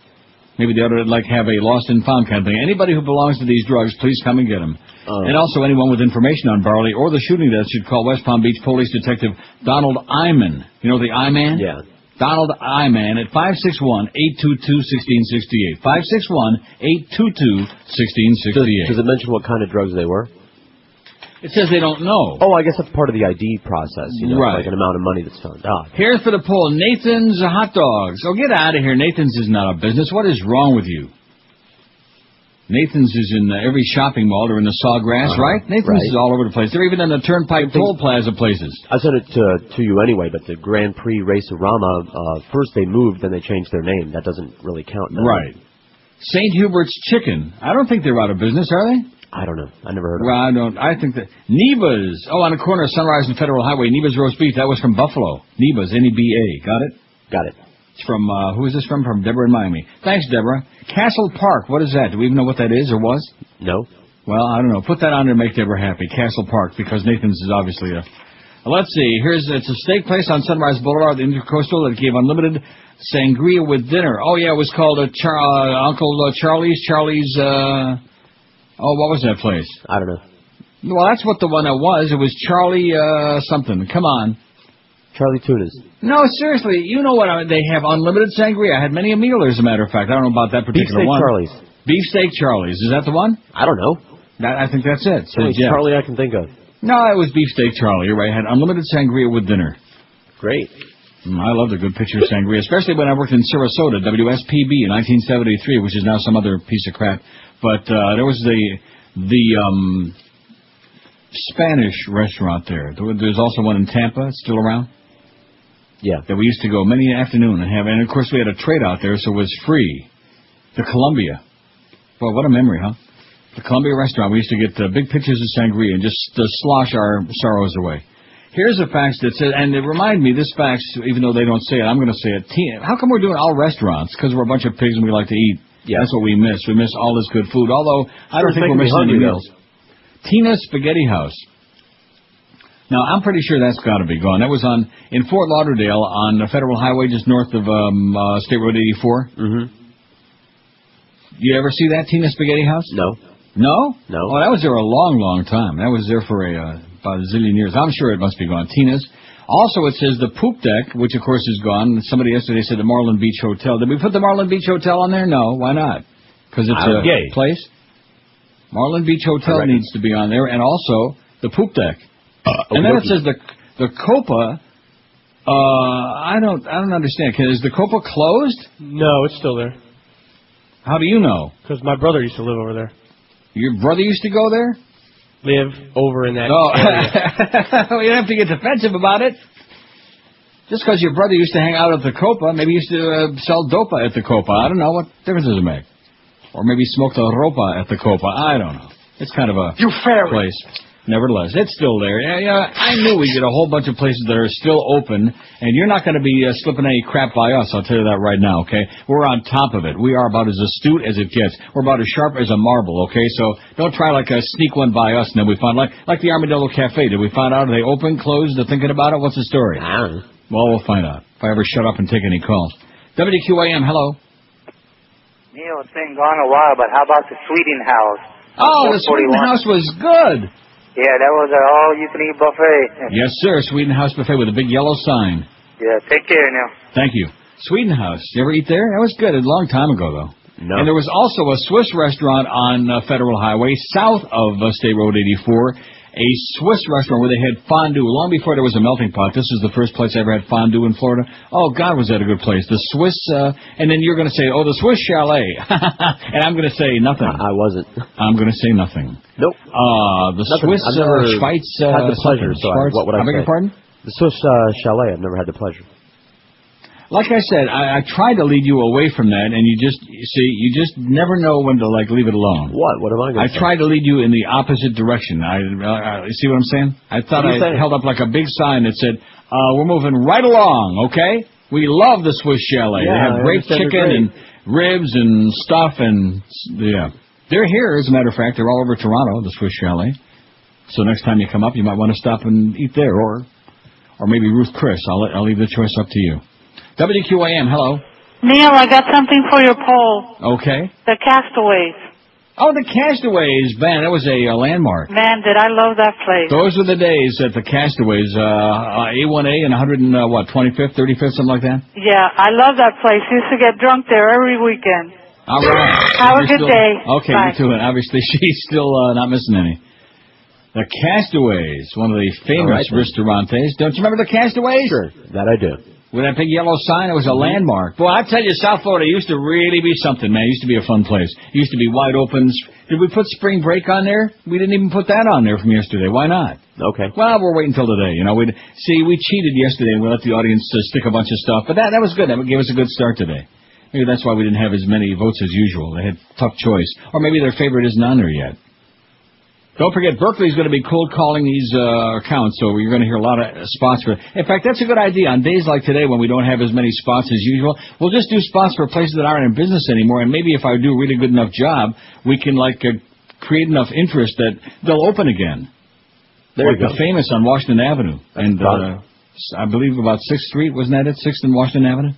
Maybe they ought to have a lost and found kind of thing. Anybody who belongs to these drugs, please come and get them. And also anyone with information on Barley or the shooting death should call West Palm Beach Police Detective Donald Iman. You know the I-Man? Yeah. Donald Iman at 561-822-1668. 561-822-1668. Does it mention what kind of drugs they were? It says they don't know. Oh, I guess that's part of the ID process, you know, right. like an amount of money that's found. Here's for the poll. Nathan's Hot Dogs. Oh, get out of here. Nathan's is not a business. What is wrong with you? Nathan's is in every shopping mall. They're in the Sawgrass, right? Nathan's is all over the place. They're even in the Turnpike Toll Plaza places. I said it to you anyway, but the Grand Prix Racerama, first they moved, then they changed their name. That doesn't really count. Right. St. Hubert's Chicken. I don't think they're out of business, are they? I don't know. I never heard of it. Well, I think that... Neva's. Oh, on the corner of Sunrise and Federal Highway. Neva's Roast Beef. That was from Buffalo. Neva's, N-E-B-A. Got it? Got it. It's from, who is this from? From Deborah in Miami. Thanks, Deborah. Castle Park. What is that? Do we even know what that is or was? No. Well, I don't know. Put that on there and make Deborah happy. Castle Park, because Nathan's is obviously a Let's see. It's a steak place on Sunrise Boulevard, the Intercoastal, that gave unlimited sangria with dinner. Oh, yeah, it was called Uncle Charlie's. What was that place? I don't know. Well, that's what the one that was. It was Charlie something. Come on. Charlie Tunas. No, seriously. You know what? They have unlimited sangria. I had many a meal, as a matter of fact. I don't know about that particular one. Beefsteak Charlie's. Beefsteak Charlie's. Is that the one? I don't know. I think that's it. So it's Charlie I can think of. No, it was Beefsteak Charlie. You're right. I had unlimited sangria with dinner. Great. I loved a good picture of sangria, especially when I worked in Sarasota, WSPB, in 1973, which is now some other piece of crap. But there was the Spanish restaurant there. There's also one in Tampa. It's still around. Yeah. That we used to go many afternoon and have. And, of course, we had a trade out there, so it was free. The Columbia. Well, what a memory, huh? The Columbia restaurant. We used to get big pitchers of sangria and just slosh our sorrows away. Here's a fax that says, and it reminded me, this fax, even though they don't say it, I'm going to say it. How come we're doing all restaurants? Because we're a bunch of pigs and we like to eat. Yeah. That's what we miss. We miss all this good food. Although, I don't think we're missing any meals. Tina's Spaghetti House. Now, I'm pretty sure that's got to be gone. That was in Fort Lauderdale on the Federal Highway just north of State Road 84. Mm-hmm. You ever see that, Tina's Spaghetti House? No. No? No. Oh, that was there a long, long time. That was there for about a zillion years. I'm sure it must be gone. Tina's. Also, it says the Poop Deck, which, of course, is gone. Somebody yesterday said the Marlin Beach Hotel. Did we put the Marlin Beach Hotel on there? No. Why not? Because it's a place. Marlin Beach Hotel needs to be on there. And also, the Poop Deck. And then it says the Copa. I don't understand. Is the Copa closed? No, it's still there. How do you know? Because my brother used to live over there. Your brother used to go there? Live over in that area. You don't have to get defensive about it. Just because your brother used to hang out at the Copa, maybe he used to sell dopa at the Copa. I don't know. What difference does it make? Or maybe smoke the ropa at the Copa. I don't know. It's kind of a place. Nevertheless, it's still there. Yeah, I knew we'd get a whole bunch of places that are still open, and you're not going to be slipping any crap by us, I'll tell you that right now, okay? We're on top of it. We are about as astute as it gets. We're about as sharp as a marble, okay? So don't try like a sneak one by us, and then we find, like the Armadillo Cafe. Did we find out? Are they open, closed, they're thinking about it? What's the story? I don't know. Well, we'll find out. If I ever shut up and take any calls. WQAM, hello. Neil, it's been gone a while, but how about the Sweeting House? Oh, the Sweeting House was good. Yeah, that was an all-you-can-eat buffet. Yes, sir. Sweeting House buffet with a big yellow sign. Yeah, take care now. Thank you. Sweeting House. You ever eat there? That was good. A long time ago, though. No. And there was also a Swiss restaurant on Federal Highway south of State Road 84. A Swiss restaurant where they had fondue. Long before there was a melting pot. This is the first place I ever had fondue in Florida. Oh, God, was that a good place. The Swiss, and then you're going to say, oh, the Swiss Chalet. And I'm going to say nothing. I wasn't. I'm going to say nothing. Nope. The nothing. Swiss Schweiz. Had the pleasure, so what would I beg your pardon? The Swiss Chalet, I've never had the pleasure. Like I said, I tried to lead you away from that, and you just never know when to leave it alone. What? What am I going to say? I tried to lead you in the opposite direction. I see what I'm saying? I thought I held up like a big sign that said, we're moving right along, okay? We love the Swiss Chalet. Yeah, they have great chicken and ribs and stuff, and yeah. They're here, as a matter of fact. They're all over Toronto, the Swiss Chalet. So next time you come up, you might want to stop and eat there, or maybe Ruth Chris. I'll leave the choice up to you. WQAM, hello. Neil, I got something for your poll. Okay. The Castaways. Oh, the Castaways, man, that was a landmark. Man, did I love that place. Those were the days at the Castaways, A1A and 25th, 35th, something like that? Yeah, I love that place. Used to get drunk there every weekend. All right. Have a good day. Okay, Bye. you too. And obviously, she's still not missing any. The Castaways, one of the famous restaurantes. Don't you remember the Castaways? Sure, that I do. With that big yellow sign, it was a landmark. Boy, I tell you, South Florida used to really be something, man. It used to be a fun place. It used to be wide open. Did we put spring break on there? We didn't even put that on there from yesterday. Why not? Okay. Well, we're waiting until today. You know, we cheated yesterday and we let the audience stick a bunch of stuff. But that was good. That gave us a good start today. Maybe that's why we didn't have as many votes as usual. They had tough choice. Or maybe their favorite isn't on there yet. Don't forget, Berkeley's going to be cold calling these accounts, so you're going to hear a lot of spots for it. In fact, that's a good idea. On days like today when we don't have as many spots as usual, we'll just do spots for places that aren't in business anymore, and maybe if I do a really good enough job, we can, create enough interest that they'll open again. There like you go. the famous on Washington Avenue. And I believe about 6th Street, wasn't that it? 6th and Washington Avenue?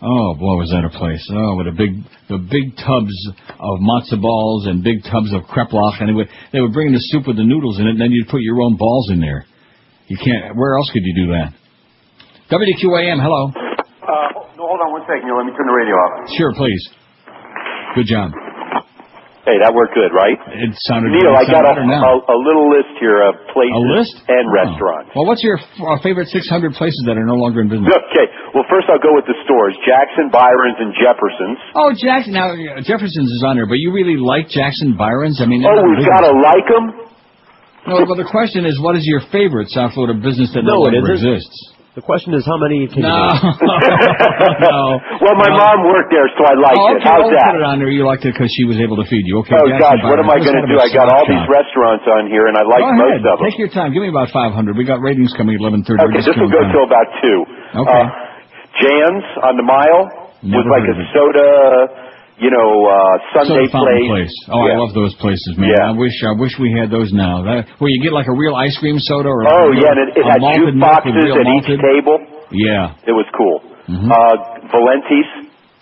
Oh, boy, was that a place. Oh, with the big tubs of matzo balls and big tubs of kreplach. And they would bring the soup with the noodles in it, and then you'd put your own balls in there. You can't. Where else could you do that? WQAM, hello. No, hold on one second. Let me turn the radio off. Sure, please. Good job. Hey, that worked good, right? It sounded Neil, good. I got a little list here of places and restaurants. Well, what's your favorite 600 places that are no longer in business? Okay. Well, first I'll go with the stores. Jackson, Byron's, and Jefferson's. Oh, Jackson. Now, Jefferson's is on there, but you really like Jackson, Byron's? I mean, we've got to like them? No, but the question is, what is your favorite South Florida business that no longer exists? The question is, how many can you No. Well, my mom worked there, so I liked it. How's that? Put it on there. You liked it because she was able to feed you. Okay. Oh, Jackson, gosh, what am I going to do? I got all these restaurants on here, and I like most of them. Take your time. Give me about 500. We got ratings coming at 11:30. Okay, this will go till about 2. Okay. Jan's on the Mile was like a soda, Sunday place. Oh, yeah. I love those places, man. Yeah. I wish we had those now. Where you get like a real ice cream soda or and it had jukeboxes at each table. Yeah. It was cool. Valenti's.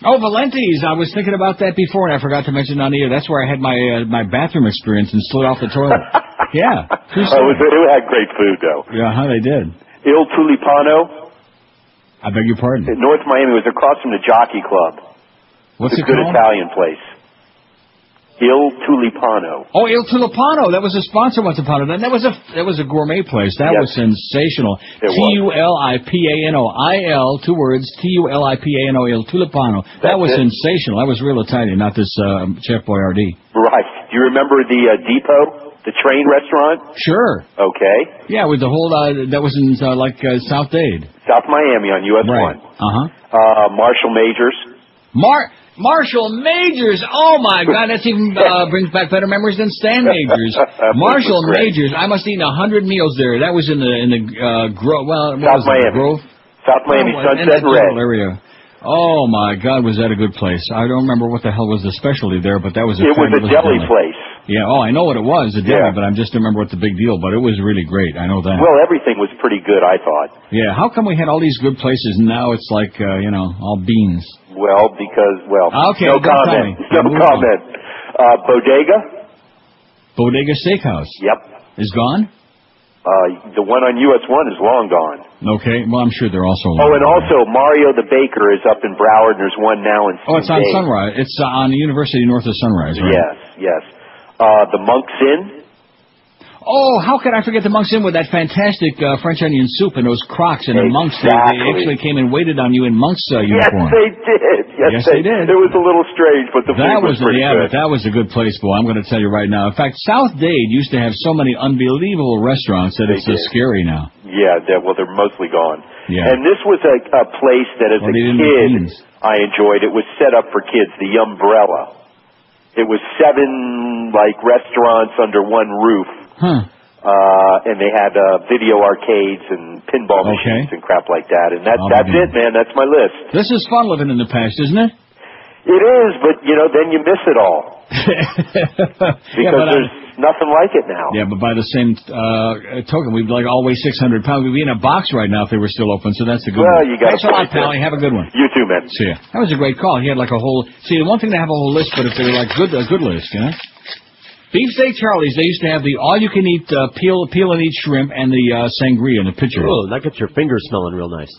Oh, Valenti's. I was thinking about that before, and I forgot to mention on the air. That's where I had my bathroom experience and slid off the toilet. Yeah. It had great food, though. Yeah, they did. Il Tulipano. I beg your pardon? In North Miami. It was across from the Jockey Club. What's it's a it good called? Italian place. Il Tulipano. Oh, Il Tulipano. That was a sponsor once upon a time. That was a gourmet place. That was sensational. Tulipano. Il, 2 words, Tulipano, Il Tulipano. That was sensational. That was real Italian, not this Chef Boyardee. Right. Do you remember the Depot, the train restaurant? Sure. Okay. Yeah, with the whole, that was in South Dade. South Miami on US 1. Uh-huh. Marshall Majors. Marshall Majors. Oh my God, that's even brings back better memories than Stan Majors. Marshall Majors. I must have eaten 100 meals there. That was in the Grove. Well, South Miami. Grove? South Miami, Sunset and Red area. Oh my God, was that a good place? I don't remember what the hell was the specialty there, but that was It was a deli place. Yeah. Oh, I know what it was, a deli, but I just don't remember what the big deal. But it was really great. I know that. Well, everything was pretty good, I thought. Yeah. How come we had all these good places and now it's like all beans? Well, because okay, no comment. No comment. Bodega Steakhouse. Yep. Is gone? The one on US 1 is long gone. Okay, well, I'm sure they're also long and also Mario the Baker is up in Broward, and there's one now in it's on Sunrise. It's on the University north of Sunrise, right? Yes. The Monk's Inn. Oh, how could I forget the Monk's Inn with that fantastic French onion soup and those Crocs and the monks? They actually came and waited on you in monk's uniform. Yes, they did. Yes, they did. It was a little strange, but the food was pretty good. But that was a good place, boy. I'm going to tell you right now. In fact, South Dade used to have so many unbelievable restaurants that it's scary now. Yeah, they're mostly gone. Yeah. And this was a place that as a kid I enjoyed. It was set up for kids, the Umbrella. It was 7 restaurants under one roof. Huh. And they had video arcades and pinball machines and crap like that. And that's it, man. That's my list. This is fun living in the past, isn't it? It is, but then you miss it all. Because there's nothing like it now. Yeah, but by the same token, we'd all weigh 600 pounds. We'd be in a box right now if they were still open, so that's a good one. Well, you got Thanks a lot, Pally. Have a good one. You too, man. See ya. That was a great call. He had a whole... See, the one thing to have a whole list, but if they were a good list, Beefsteak Charlie's, they used to have the all-you-can-eat peel and eat shrimp and the sangria in the pitcher. Oh, that gets your fingers smelling real nice.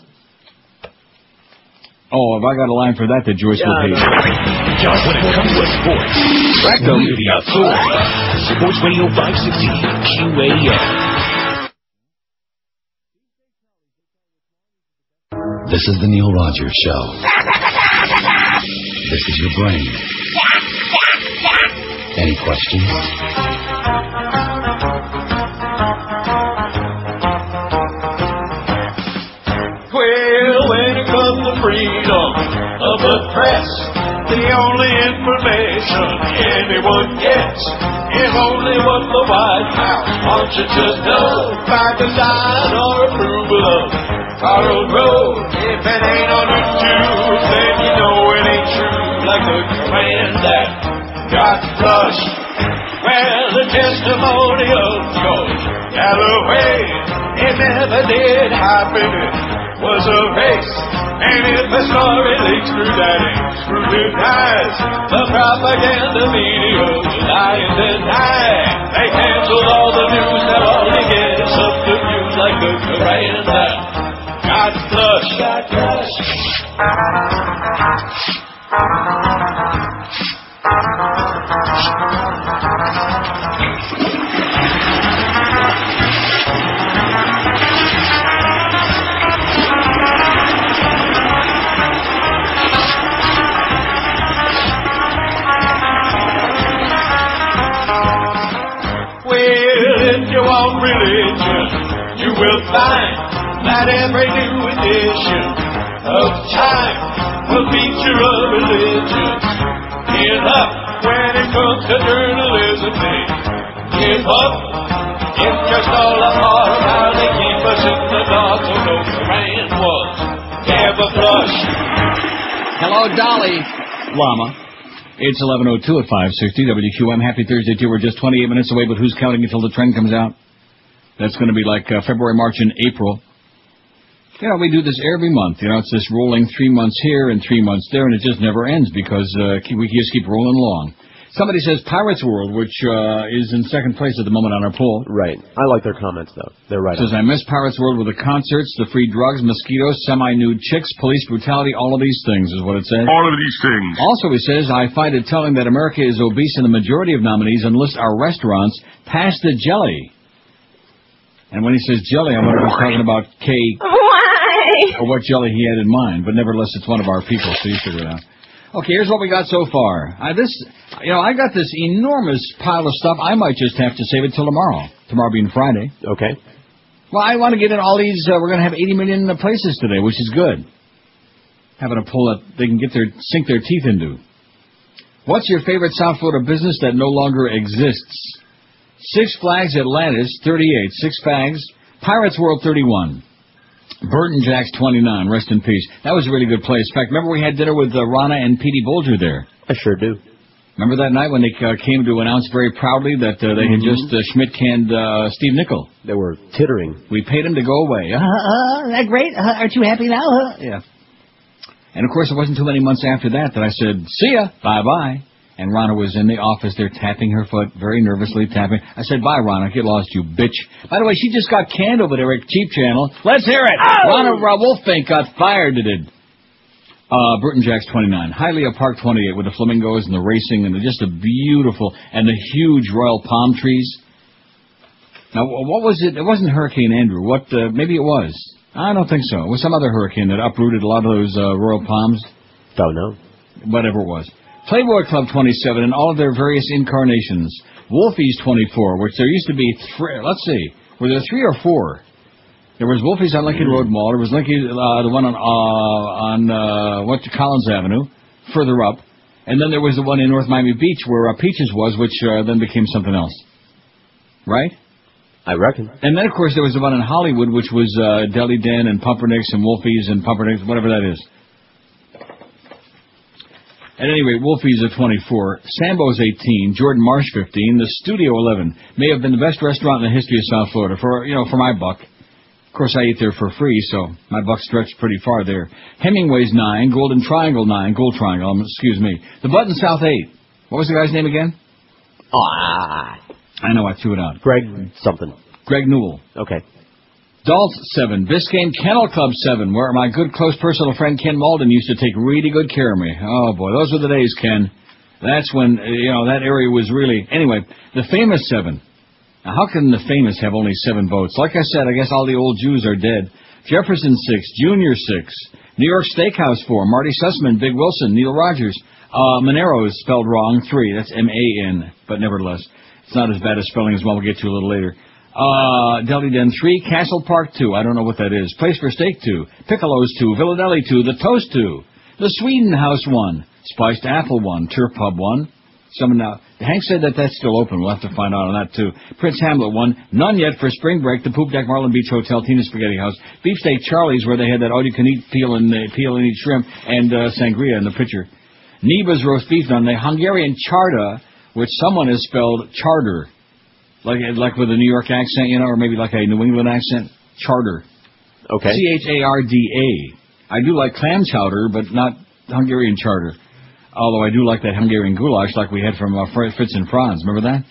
Oh, if I got a line for that, the Joyce would hate. Just when it comes to sports, Rectum the authority. Sports Radio 560 QAM. This is the Neil Rogers Show. This is your brain. Any questions? Well, when it comes to freedom of the press, the only information anyone gets is only what the White House wants you to know. By design or approval of Carl Road. If it ain't on the news, then you know it ain't true. Like the command that got flushed. Well, the testimony of George Galloway, it never did happen. It was a race. And if the story leaks through daddy, scrutinized, the propaganda media is lying to die. They canceled all the news, now all you get is subterfuge like the Miranda. God flush. God flush. If you want religion, you will find that every new edition of Time will feature a religion. Get up when it comes to journalism. Give up, it's just all a part of how they keep us in the dark. So no Moran was ever flush. Hello, Dolly. Llama. It's 11:02 at 560 WQM. Happy Thursday to you. We're just 28 minutes away, but who's counting until the trend comes out? That's going to be like February, March, and April. You know, we do this every month. You know, it's this rolling 3 months here and 3 months there, and it just never ends because we just keep rolling along. Somebody says Pirates World, which is in second place at the moment on our poll. Right. I like their comments, though. They're right. Says, I miss Pirates World with the concerts, the free drugs, mosquitoes, semi-nude chicks, police brutality, all of these things is what it says. All of these things. Also, he says, I find it telling that America is obese in the majority of nominees and lists our restaurants past the jelly. And when he says jelly, I wonder if he's talking about cake. Why? Or what jelly he had in mind. But nevertheless, it's one of our people, so you figure it out. Okay, here's what we got so far. I got this enormous pile of stuff. I might just have to save it till tomorrow. Tomorrow being Friday. Okay. Well, I want to get in all these. We're going to have 80 million places today, which is good. Having a poll that they can sink their teeth into. What's your favorite South Florida business that no longer exists? Six Flags Atlantis, 38. Six Flags. Pirates World, 31. Burton Jack's 29, rest in peace. That was a really good place. In fact, remember we had dinner with Rana and Petey Bolger there? I sure do. Remember that night when they came to announce very proudly that they had just Schmidt-canned Steve Nickel? They were tittering. We paid him to go away. That great? Aren't you happy now? Yeah. And, of course, it wasn't too many months after that I said, see ya, bye-bye. And Rana was in the office there tapping her foot, very nervously tapping. I said, bye, Rana. Get lost, you bitch. By the way, she just got canned over there at Cheap Channel. Let's hear it. Oh! Rana Wolfbank got fired, it did. Burton Jack's 29. Hialeah Park 28 with the flamingos and the racing and just a beautiful, and the huge royal palm trees. Now, what was it? It wasn't Hurricane Andrew. Maybe it was. I don't think so. It was some other hurricane that uprooted a lot of those royal palms. Don't know. Whatever it was. Playboy Club 27 and all of their various incarnations. Wolfie's 24, which there used to be let's see, were there 3 or 4? There was Wolfie's on Lincoln Road Mall. There was the one on Collins Avenue, further up. And then there was the one in North Miami Beach where Peaches was, which then became something else. Right? I reckon. And then, of course, there was the one in Hollywood, which was Deli Den and Pumpernicks and Wolfie's and Pumpernicks, whatever that is. At any rate, Wolfie's at 24, Sambo's 18, Jordan Marsh 15, the Studio 11 may have been the best restaurant in the history of South Florida for my buck. Of course, I eat there for free, so my buck stretched pretty far there. Hemingway's 9, Golden Triangle 9, Gold Triangle, excuse me. The Button South 8. What was the guy's name again? I know, I threw it out. Greg something. Greg Newell. Okay. Dalt 7, Biscayne Kennel Club 7, where my good close personal friend Ken Malden used to take really good care of me. Oh boy, those were the days, Ken. That's when, that area was really... Anyway, the Famous 7. Now, how can the Famous have only 7 votes? Like I said, I guess all the old Jews are dead. Jefferson 6, Junior 6, New York Steakhouse 4, Marty Sussman, Big Wilson, Neil Rogers. Monero is spelled wrong, 3, that's M-A-N, but nevertheless, it's not as bad as spelling as well, we'll get to a little later. Deli Den 3, Castle Park 2, I don't know what that is. Place for Steak 2, Piccolo's 2, Philadelphia 2, The Toast 2, The Sweden House 1, Spiced Apple 1, Turf Pub 1. Hank said that's still open. We'll have to find out on that, too. Prince Hamlet 1, none yet for Spring Break, the Poop Deck Marlin Beach Hotel, Tina's Spaghetti House, Beefsteak Charlie's, where they had that all-you-can-eat peel and eat shrimp, and sangria in the pitcher. Neba's Roast Beef on the Hungarian Charta, which someone has spelled charter. Like with a New York accent, or maybe like a New England accent. Charter. Okay. Charda. I do like clam chowder, but not Hungarian charter. Although I do like that Hungarian goulash like we had from Fritz and Franz. Remember that?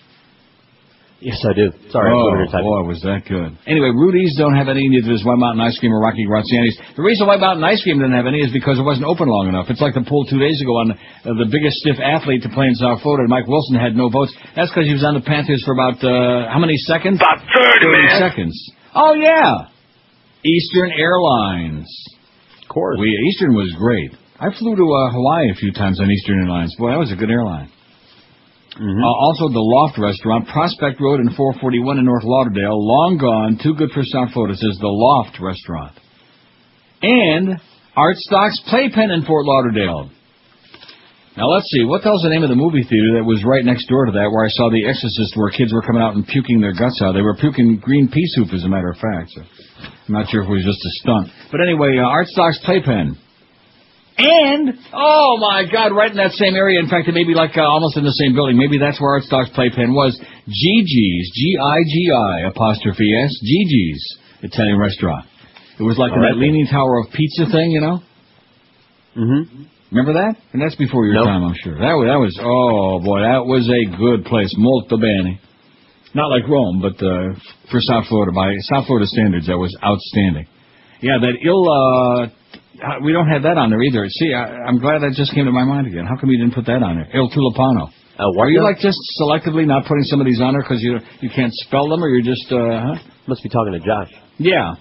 Yes, I do. Sorry. Boy, was that good. Anyway, Rudy's don't have any, neither does White Mountain Ice Cream or Rocky Graziani's. The reason White Mountain Ice Cream didn't have any is because it wasn't open long enough. It's like the poll 2 days ago on the biggest stiff athlete to play in South Florida. Mike Wilson had no votes. That's because he was on the Panthers for about, how many seconds? About 30 seconds. Oh, yeah. Eastern Airlines. Of course. Eastern was great. I flew to Hawaii a few times on Eastern Airlines. Boy, that was a good airline. Mm-hmm. Also, the Loft Restaurant, Prospect Road and 441 in North Lauderdale, long gone, too good for South Florida, says the Loft Restaurant. And Art Stock's Playpen in Fort Lauderdale. Now, let's see, what the hell's the name of the movie theater that was right next door to that, where I saw The Exorcist, where kids were coming out and puking their guts out? They were puking green pea soup, as a matter of fact. So I'm not sure if it was just a stunt. But anyway, Art Stock's Playpen. And, oh my God, right in that same area, in fact, it may be like almost in the same building. Maybe that's where Art Stock's Playpen was. Gigi's, G-I-G-I, Gigi's Italian restaurant. It was like in that Leaning Tower of Pizza thing, Mm-hmm. Remember that? And that's before your time, I'm sure. That was, oh boy, that was a good place. Molto bene. Not like Rome, but for South Florida, by South Florida standards, that was outstanding. Yeah, that we don't have that on there either. See, I'm glad that just came to my mind again. How come you didn't put that on there? Il Tulipano. Are you like just selectively not putting some of these on there because you can't spell them, or you're just Must be talking to Josh. Yeah.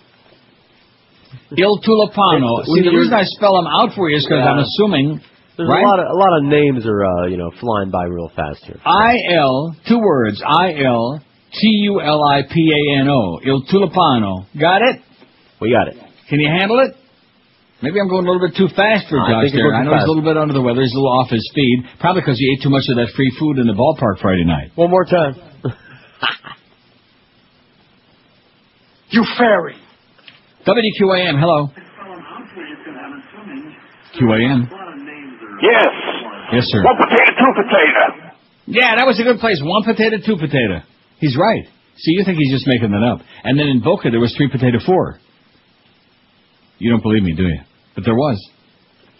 Il Tulipano. See, the reason I spell them out for you is because I'm assuming. There's a lot of names are flying by real fast here. I-L, 2 words. I-L-T-U-L-I-P-A-N-O. Il Tulipano. Got it? We got it. Can you handle it? Maybe I'm going a little bit too fast for Josh there. I know he's a little bit under the weather. He's a little off his feed. Probably because he ate too much of that free food in the ballpark Friday night. One more time. You fairy. WQAM, hello. QAM. Yes. Yes, sir. 1 potato, 2 potato. Yeah, that was a good place. 1 potato, 2 potato. He's right. See, you think he's just making that up. And then in Boca, there was 3 potato, 4. You don't believe me, do you? But there was.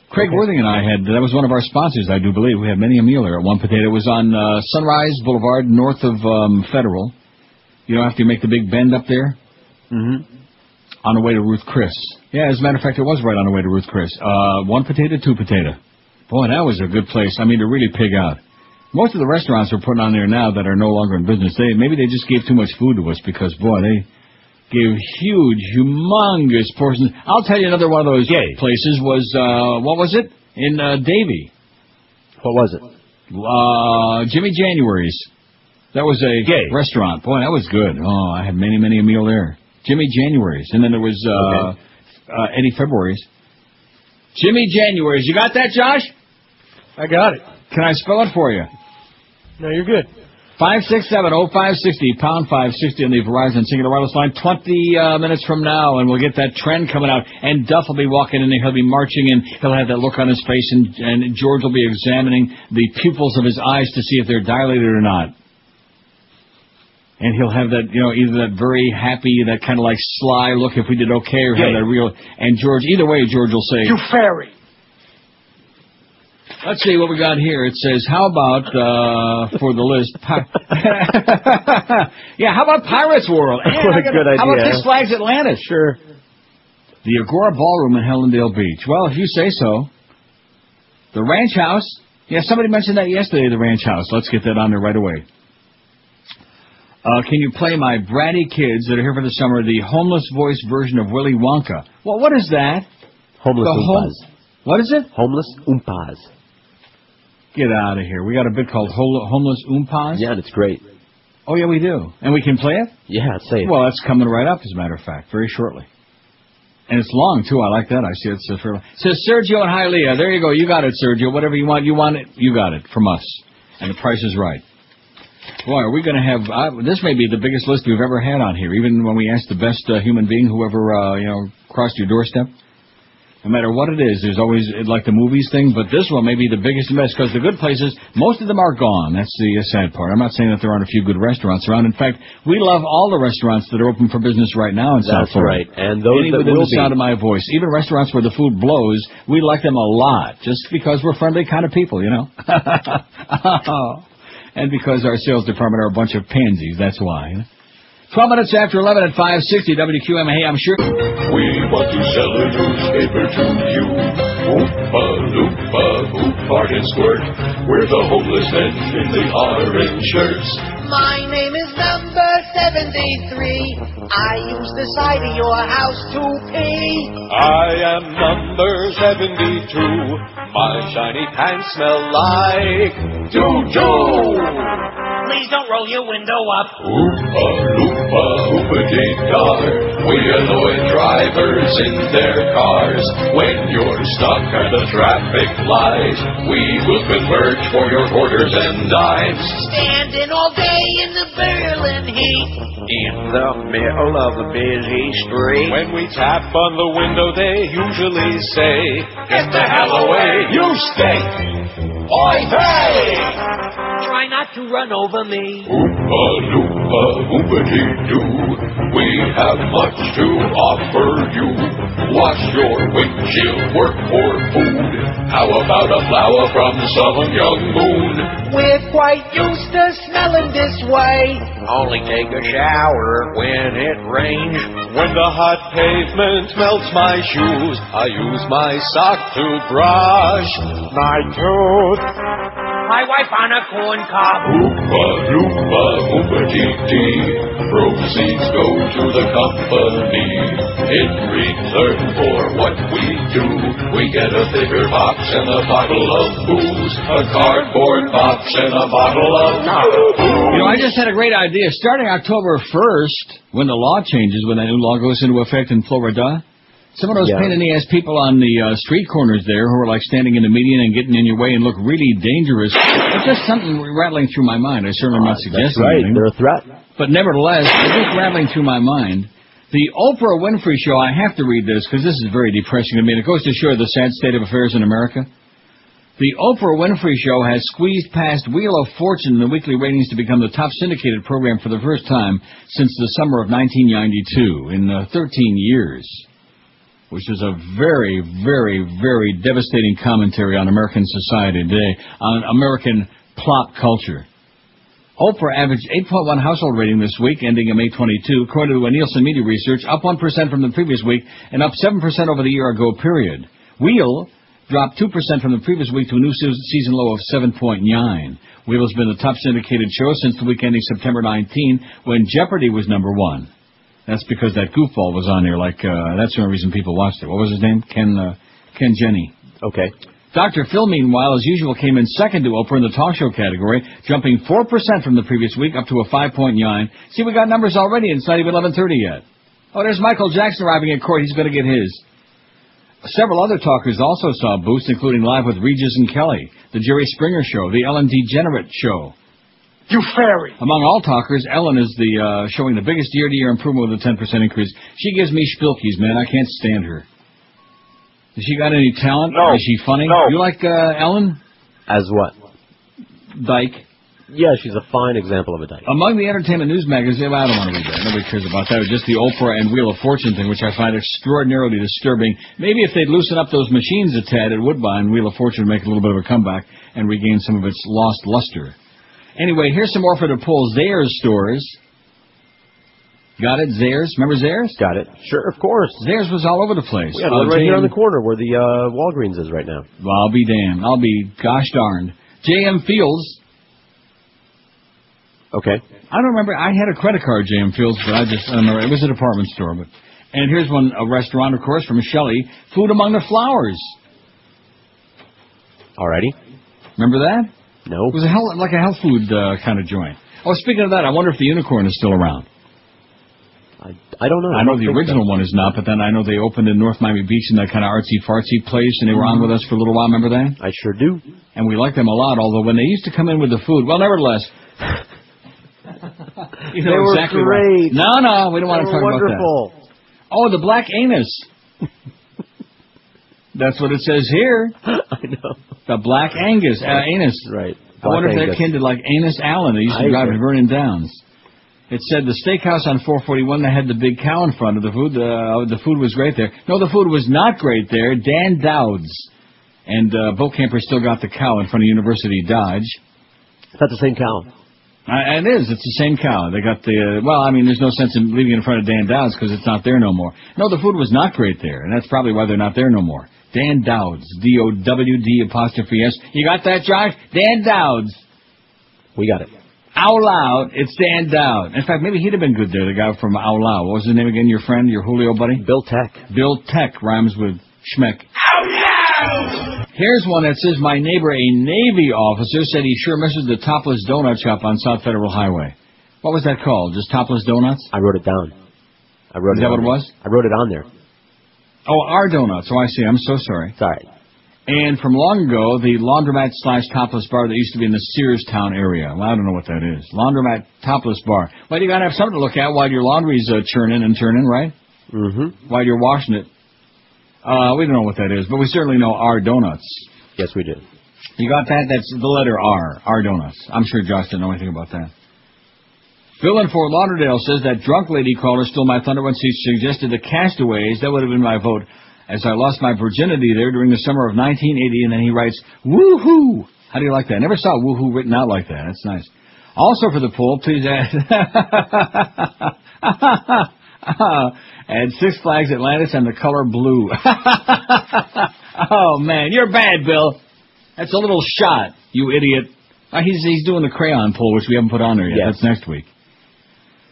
Craig Worthing and I that was one of our sponsors, I do believe. We had many a meal there at 1 potato. It was on Sunrise Boulevard, north of Federal. After you make the big bend up there? Mm-hmm. On the way to Ruth Chris. Yeah, as a matter of fact, it was right on the way to Ruth Chris. 1 potato, 2 potato. Boy, that was a good place. I mean, to really pig out. Most of the restaurants we're putting on there now that are no longer in business, maybe they just gave too much food to us because, boy, they gave huge, humongous portions. I'll tell you another one of those places was, what was it? In Davie. What was it? Jimmy January's. That was a restaurant. Boy, that was good. Oh, I had many a meal there. Jimmy January's. And then there was Eddie February's. Jimmy January's. You got that, Josh? I got it. Can I spell it for you? No, you're good. 567-0560, pound 560 on the Verizon Singular Wireless line. 20 minutes from now, and we'll get that trend coming out. And Duff will be walking in, and he'll be marching, and he'll have that look on his face, and George will be examining the pupils of his eyes to see if they're dilated or not. And he'll have that, either that very happy, that kind of like sly look if we did okay, or have that real... And George, either way, George will say... You fairy. Let's see what we got here. It says, how about, for the list... yeah, how about Pirates World? What a good idea. How about Six Flags Atlantis? Sure. The Agora Ballroom in Helendale Beach. Well, if you say so. The Ranch House. Yeah, somebody mentioned that yesterday, the Ranch House. Let's get that on there right away. Can you play my bratty kids that are here for the summer, the homeless voice version of Willy Wonka? Well, what is that? Homeless Oompas. What is it? Homeless Oompas. Get out of here. We got a bit called Homeless Oompas? Yeah, that's great. Oh, yeah, we do. And we can play it? Yeah, say it. Well, that's coming right up, as a matter of fact, very shortly. And it's long, too. I like that. I see it says Sergio and Hialeah. There you go. You got it, Sergio. Whatever you want it. You got it from us. And the price is right. Boy, are we going to have... this may be the biggest list we've ever had on here, even when we asked the best human being who ever, crossed your doorstep. No matter what it is, there's always, like the movies thing, but this one may be the biggest mess, because the good places, most of them are gone. That's the sad part. I'm not saying that there aren't a few good restaurants around. In fact, we love all the restaurants that are open for business right now in South Florida. That's right. And those that within will the sound of my voice. Even restaurants where the food blows, we like them a lot, just because we're friendly kind of people, you know. And because our sales department are a bunch of pansies, that's why. 12 minutes after 11 at 560 WQM. Hey, I'm sure. We want to sell a newspaper to you. Oompa loompa, oop, fart and squirt. We're the homeless men in the orange shirts. My name is number 73. I use the side of your house to pee. I am number 72. My shiny pants smell like doo-doo. Please don't roll your window up. Oompa loompa, oompa-dee-dar. We annoy drivers in their cars. When you're stuck and the traffic lies, we will convert for your quarters and dimes. Standing all day in the Berlin heat. In the middle of the busy street. When we tap on the window, they usually say, "Get the hell away, you stink! Oi vey!" Try not to run over me. Oompa loompa, oompa-dee-doo. We have much to offer you. Wash your windshield, work for food. How about a flower from some young moon? We're quite used to smelling this way. Only take a shower when it rains. When the hot pavement melts my shoes, I use my sock to brush my tooth. My wife on a corn cob. Oompa loompa, oompa-dee-dee. Proceeds go to the company. In return for what we do, we get a thicker box and a bottle of booze. A cardboard box and a bottle of booze. You know, I just had a great idea. Starting October 1st, when the law changes, when that new law goes into effect in Florida, some of those pain-in-the-ass people on the street corners there who are like standing in the median and getting in your way and look really dangerous. It's just something rattling through my mind. I certainly am not suggesting anything. They're a threat. But nevertheless, it's just rattling through my mind. The Oprah Winfrey show, I have to read this because this is very depressing to me. It goes to show the sad state of affairs in America. The Oprah Winfrey show has squeezed past Wheel of Fortune in the weekly ratings to become the top syndicated program for the first time since the summer of 1992 in 13 years. Which is a very, very, very devastating commentary on American society today, on American plot culture. Oprah averaged 8.1 household rating this week, ending in May 22, according to a Nielsen Media Research, up 1% from the previous week and up 7% over the year-ago period. Wheel dropped 2% from the previous week to a new season low of 7.9. Wheel has been the top syndicated show since the week ending September 19, when Jeopardy was number 1. That's because that goofball was on there. That's the only reason people watched it. What was his name? Ken Jenny. Okay. Dr. Phil, meanwhile, as usual, came in second to Oprah in the talk show category, jumping 4% from the previous week up to a 5.9. See, we got numbers already, and it's not even 11:30 yet. Oh, there's Michael Jackson arriving at court. He's going to get his. Several other talkers also saw a boost, including Live with Regis and Kelly, The Jerry Springer Show, The Ellen DeGenerate Show. You fairy. Among all talkers, Ellen is the showing the biggest year-to-year improvement with a 10% increase. She gives me spilkies, man. I can't stand her. Has she got any talent? No. Is she funny? No. You like Ellen? As what? Dyke. Yeah, she's a fine example of a dyke. Among the entertainment news magazines, I don't want to read that. Nobody cares about that. Just the Oprah and Wheel of Fortune thing, which I find extraordinarily disturbing. Maybe if they'd loosen up those machines a tad, it would and Wheel of Fortune would make a little bit of a comeback and regain some of its lost luster. Anyway, here's some more for the pull. Zayre's stores. Got it? Zayre's? Remember Zayre's? Got it. Sure, of course. Zayre's was all over the place. Yeah, right here on the corner where the Walgreens is right now. Well, I'll be damned. I'll be gosh darned. J.M. Fields. Okay. I don't remember. I had a credit card, J.M. Fields, but I don't remember. It was a department store. And here's a restaurant, of course, from Shelley. Food Among the Flowers. Alrighty. Remember that? No. It was like a health food kind of joint. Oh, speaking of that, I wonder if the Unicorn is still around. I don't know. I know the original one is not, but then I know they opened in North Miami Beach in that kind of artsy-fartsy place, and they were on with us for a little while. Remember that? I sure do. And we liked them a lot, although when they used to come in with the food, well, nevertheless. They were exactly great. Right. No, we don't want to talk wonderful. about that. Oh, the black anus. That's what it says here. I know. The Black Angus, Anus. Right. I wonder if they're kin to like Anus Allen. They used to drive to Vernon Downs. It said the steakhouse on 441 that had the big cow in front of the food. The food was great there. No, the food was not great there. Dan Dowd's. And Bill Camper still got the cow in front of University Dodge. Is that the same cow? It is. It's the same cow. They got the... there's no sense in leaving it in front of Dan Dowd's because it's not there no more. No, the food was not great there, and that's probably why they're not there no more. Dan Dowd's. D-O-W-D''S. You got that, Josh? Dan Dowd's. We got it. Ow Loud. It's Dan Dowd. In fact, maybe he'd have been good there, the guy from Ow Loud. What was his name again, your friend, your Julio buddy? Bill Tech. Bill Tech rhymes with Schmeck. Here's one that says, my neighbor, a Navy officer, said he sure misses the Topless Donut Shop on South Federal Highway. What was that called? Just Topless Donuts? I wrote it down. Is that what it was? I wrote it on there. Oh, our donuts. Oh, I see. I'm so sorry. It's all right. And from long ago, the laundromat/topless bar that used to be in the Searstown area. Well, I don't know what that is. Laundromat topless bar. Well, you got to have something to look at while your laundry's churning, right? Mm-hmm. While you're washing it. We don't know what that is, but we certainly know our donuts. Yes, we do. You got that? That's the letter R. Our donuts. I'm sure Josh didn't know anything about that. Bill in Fort Lauderdale says that drunk lady caller stole my thunder when she suggested the Castaways. That would have been my vote, as I lost my virginity there during the summer of 1980. And then he writes, woohoo! How do you like that? I never saw woohoo written out like that. That's nice. Also for the poll, please add Six Flags Atlantis and the color blue. Oh, man, you're bad, Bill. That's a little shot, you idiot. He's doing the crayon poll, which we haven't put on there yet. Yes. That's next week.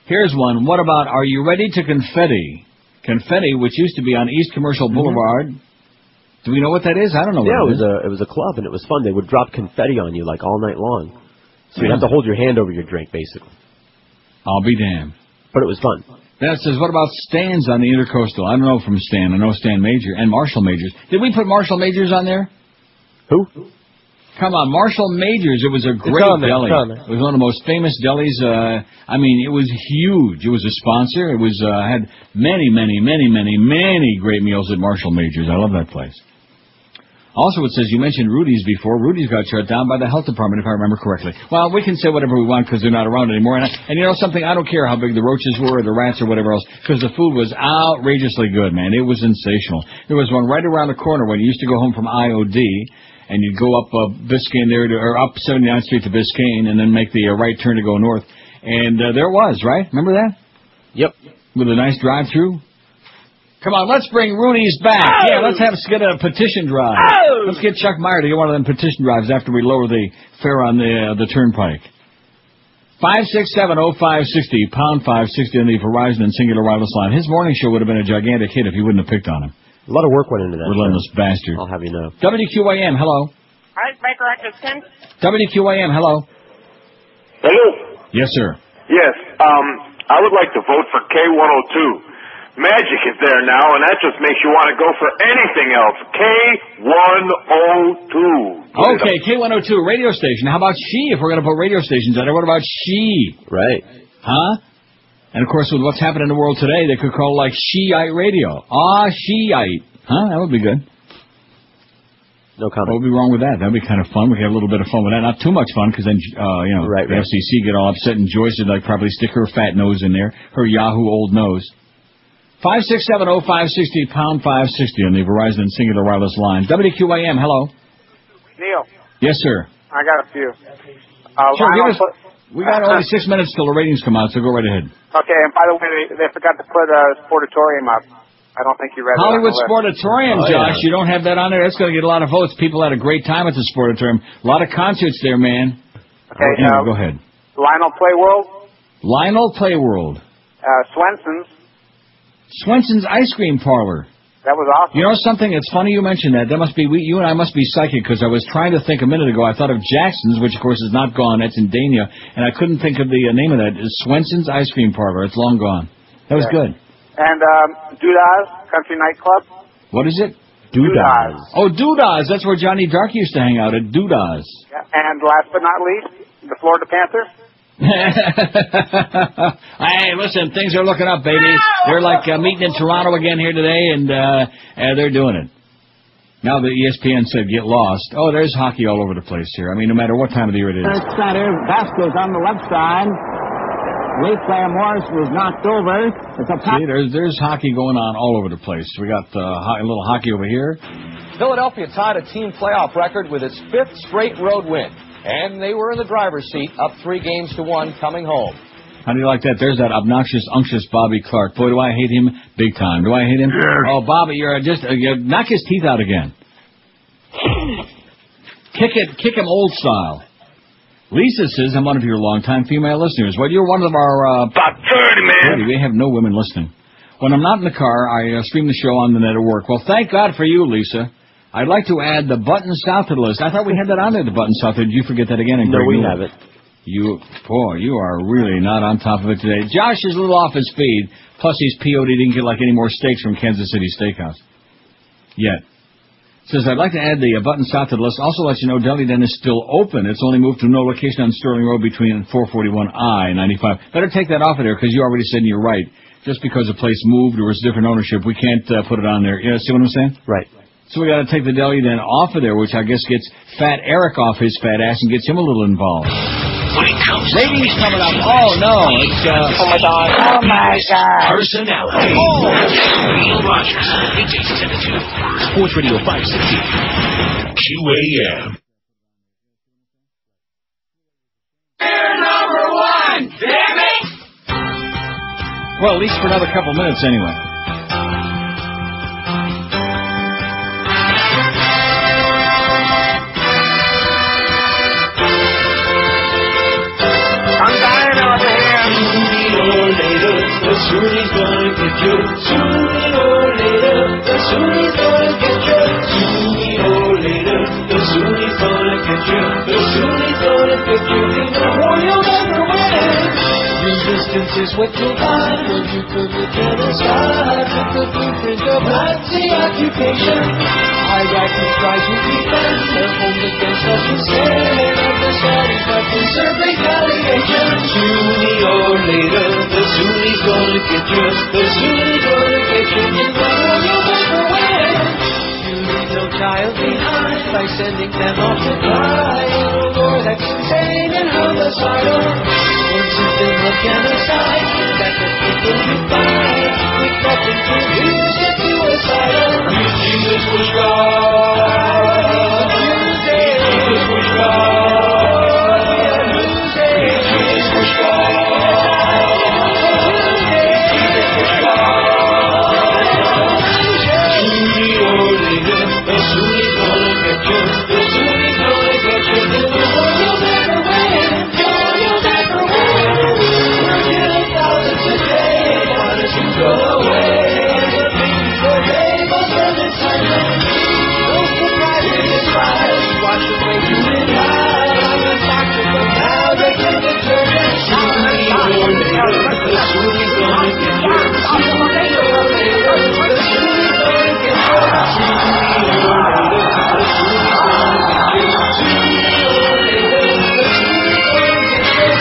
Here's one. What about, are you ready to confetti? Confetti, which used to be on East Commercial Boulevard. Do we know what that is? I don't know what it is. It was a club, and it was fun. They would drop confetti on you, like, all night long. So you'd have to hold your hand over your drink, basically. I'll be damned. But it was fun. That says, what about Stans on the Intercoastal? I don't know from Stan. I know Stan Major and Marshall Majors. Did we put Marshall Majors on there? Who? Come on, Marshall Majors. It was a great deli. It was one of the most famous delis. It was huge. It was a sponsor. It was had many great meals at Marshall Majors. I love that place. Also, it says, you mentioned Rudy's before. Rudy's got shut down by the health department, if I remember correctly. Well, we can say whatever we want because they're not around anymore. And you know something? I don't care how big the roaches were or the rats or whatever else, because the food was outrageously good, man. It was sensational. There was one right around the corner when you used to go home from IOD, and you'd go up Biscayne there, or up 79th Street to Biscayne, and then make the right turn to go north. And there it was, right? Remember that? Yep. With a nice drive-through. Come on, let's bring Rudy's back. Oh! Yeah, let's get a petition drive. Oh! Let's get Chuck Meyer to get one of them petition drives after we lower the fare on the turnpike. 5670560, pound 560 on the Verizon and Singular Wireless line. His morning show would have been a gigantic hit if you wouldn't have picked on him. A lot of work went into that. Relentless bastard. I'll have you know. WQAM, hello. Hi, Baker Atkinson. WQAM, hello. Hello. Yes, sir. Yes, I would like to vote for K102. Magic is there now, and that just makes you want to go for anything else. K102. Okay, K102, radio station. How about She, if we're going to put radio stations on there? What about She? Right. Huh? And, of course, with what's happening in the world today, they could call it like Shiite radio. Shiite. Huh? That would be good. No comment. What would be wrong with that? That would be kind of fun. We could have a little bit of fun with that. Not too much fun, because then, right. The FCC get all upset, and Joyce would probably stick her fat nose in there, her Yahoo old nose. 5670560, pound 560 on the Verizon and Singular Wireless line. WQAM, hello. Neil. Yes, sir. I got a few. Sure, we got only 6 minutes till the ratings come out, so go right ahead. Okay, and by the way, they forgot to put Sportatorium up. I don't think you read it. Hollywood Sportatorium, Josh. Yeah. You don't have that on there? That's going to get a lot of votes. People had a great time at the Sportatorium. A lot of concerts there, man. Okay, go ahead. Lionel Playworld. Lionel Playworld. Swenson's Ice Cream Parlor. That was awesome. You know something? It's funny you mentioned that. That must be you and I must be psychic, because I was trying to think a minute ago. I thought of Jackson's, which of course is not gone. That's in Dania, and I couldn't think of the name of that. It's Swenson's Ice Cream Parlor. It's long gone. That was good. And Doodah's Country Nightclub. What is it? Doodah's. Oh, Doodah's. That's where Johnny Dark used to hang out at Doodah's. Yeah. And last but not least, the Florida Panthers. Hey, listen, things are looking up, baby. They're like meeting in Toronto again here today, and they're doing it. Now the ESPN said get lost. Oh, there's hockey all over the place here. I mean, no matter what time of the year it is. Center, Vasquez on the left side. Late player Morris was knocked over. See, there's hockey going on all over the place. We got a little hockey over here. Philadelphia tied a team playoff record with its 5th straight road win. And they were in the driver's seat, up 3-1 coming home. How do you like that? There's that obnoxious, unctuous Bobby Clark. Boy, do I hate him big time. Do I hate him? Yes. Oh, Bobby, you're knock his teeth out again. Kick him old style. Lisa says, I'm one of your longtime female listeners. Well, you're one of our... About 30, man. 30. We have no women listening. When I'm not in the car, I stream the show on the net at work. Well, thank God for you, Lisa. I'd like to add the button south to the list. I thought we had that on there, the button south. Did you forget that again? No, we have it. You are really not on top of it today. Josh is a little off his feed. Plus, he's PO'd. He didn't get like any more steaks from Kansas City Steakhouse. Yet. Says, I'd like to add the button south to the list. Also let you know Deli Den is still open. It's only moved to no location on Sterling Road between 441I-95. Better take that off of there because you already said you're right. Just because a place moved or it's different ownership, we can't put it on there. You know, see what I'm saying? Right. So we got to take the Deli Den off of there, which I guess gets Fat Eric off his fat ass and gets him a little involved. When it comes Ratings coming up. Oh, no. It's, oh, my God. Oh, my God. Personality. Oh. Neil Rogers. Weekdays 10 to 2. Sports Radio 560. QAM. We're number 1, damn it! Well, at least for another couple minutes anyway. Soon he's gonna get you. Sooner or later, the soon he's gonna get you. Sooner or later, the soon he's gonna get you. The soon he's gonna get you. In the war you'll never win. Resistance is what you'll find when you put the genocide with the blueprint of Nazi occupation. Our rights and strides will defend their homes against us who stand of the Saudis but deserve retaliation. Sooner or later, the Sunni's gonna get you. The Sunni's gonna get you. In the war you'll never win. You leave no child behind by sending them off to die in a war that's insane and homicidal. Once you've been the genocide, that the people you find with nothing to lose get suicidal. Jesus was God. Jesus was God. Jesus was God. Jesus was God. Sunni or later, the Sunni's gonna get you. The Sunni's gonna get you. In the war you'll never win. You'll never win. We're killing thousands a day. Why does you go away? The babies go away. Most of the time, no surprise in his life. Watch the way you rely on the doctor, but now they can determine. Sunni or later, the Sunni's gonna get you. Sunni or later, the Sunni's gonna get you. Sunni or later, the Sunni's gonna get you. Sunni or later, the Sunni's gonna get you.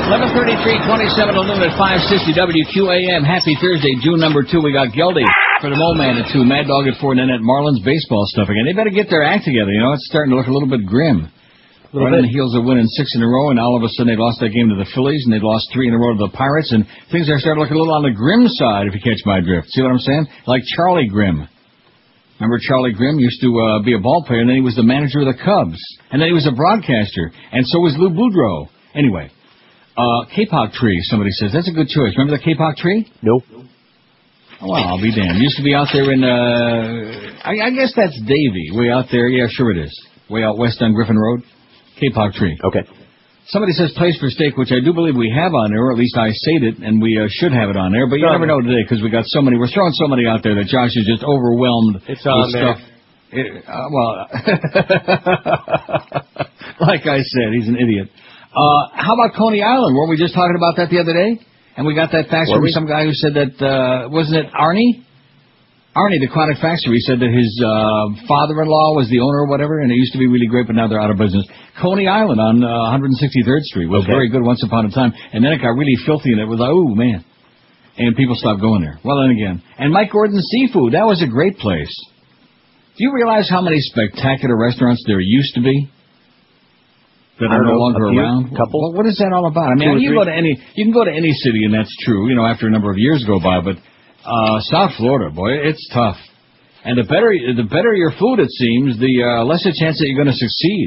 11:33:27 on at 560 WQAM. Happy Thursday, June number 2. We got Geldy for the Mole Man at 2, Mad Dog at 4, and then at Marlins baseball stuff again. They better get their act together. You know, it's starting to look a little bit grim. Right on the heels of winning 6 in a row, and all of a sudden they lost that game to the Phillies, and they lost 3 in a row to the Pirates, and things are starting to look a little on the grim side, if you catch my drift. See what I'm saying? Like Charlie Grimm. Remember Charlie Grimm used to be a ball player, and then he was the manager of the Cubs, and then he was a broadcaster, and so was Lou Boudreau. Anyway, Kapok tree, somebody says. That's a good choice. Remember the Kapok tree? Nope. Oh, well, I'll be damned. Used to be out there in, I guess that's Davie, way out there. Yeah, sure it is. Way out west on Griffin Road. Kapok tree. Okay. Somebody says place for steak, which I do believe we have on there, or at least I said it, and we should have it on there. But you never know today because we got so many. We're throwing so many out there that Josh is just overwhelmed with stuff. Like I said, he's an idiot. How about Coney Island? Weren't we just talking about that the other day? And we got that fax from some guy who said that, wasn't it Arnie? Arnie, the Chronic Factory, said that his father-in-law was the owner or whatever, and it used to be really great, but now they're out of business. Coney Island on 163rd Street was very good once upon a time, and then it got really filthy, and it was like, oh, man. And people stopped going there. Well, then again. And Mike Gordon's Seafood, that was a great place. Do you realize how many spectacular restaurants there used to be that are no longer around? Couple. What is that all about? I mean, you can go to any city, and that's true. After a number of years go by, but South Florida, boy, it's tough. And the better your food, it seems, the less a chance that you're going to succeed.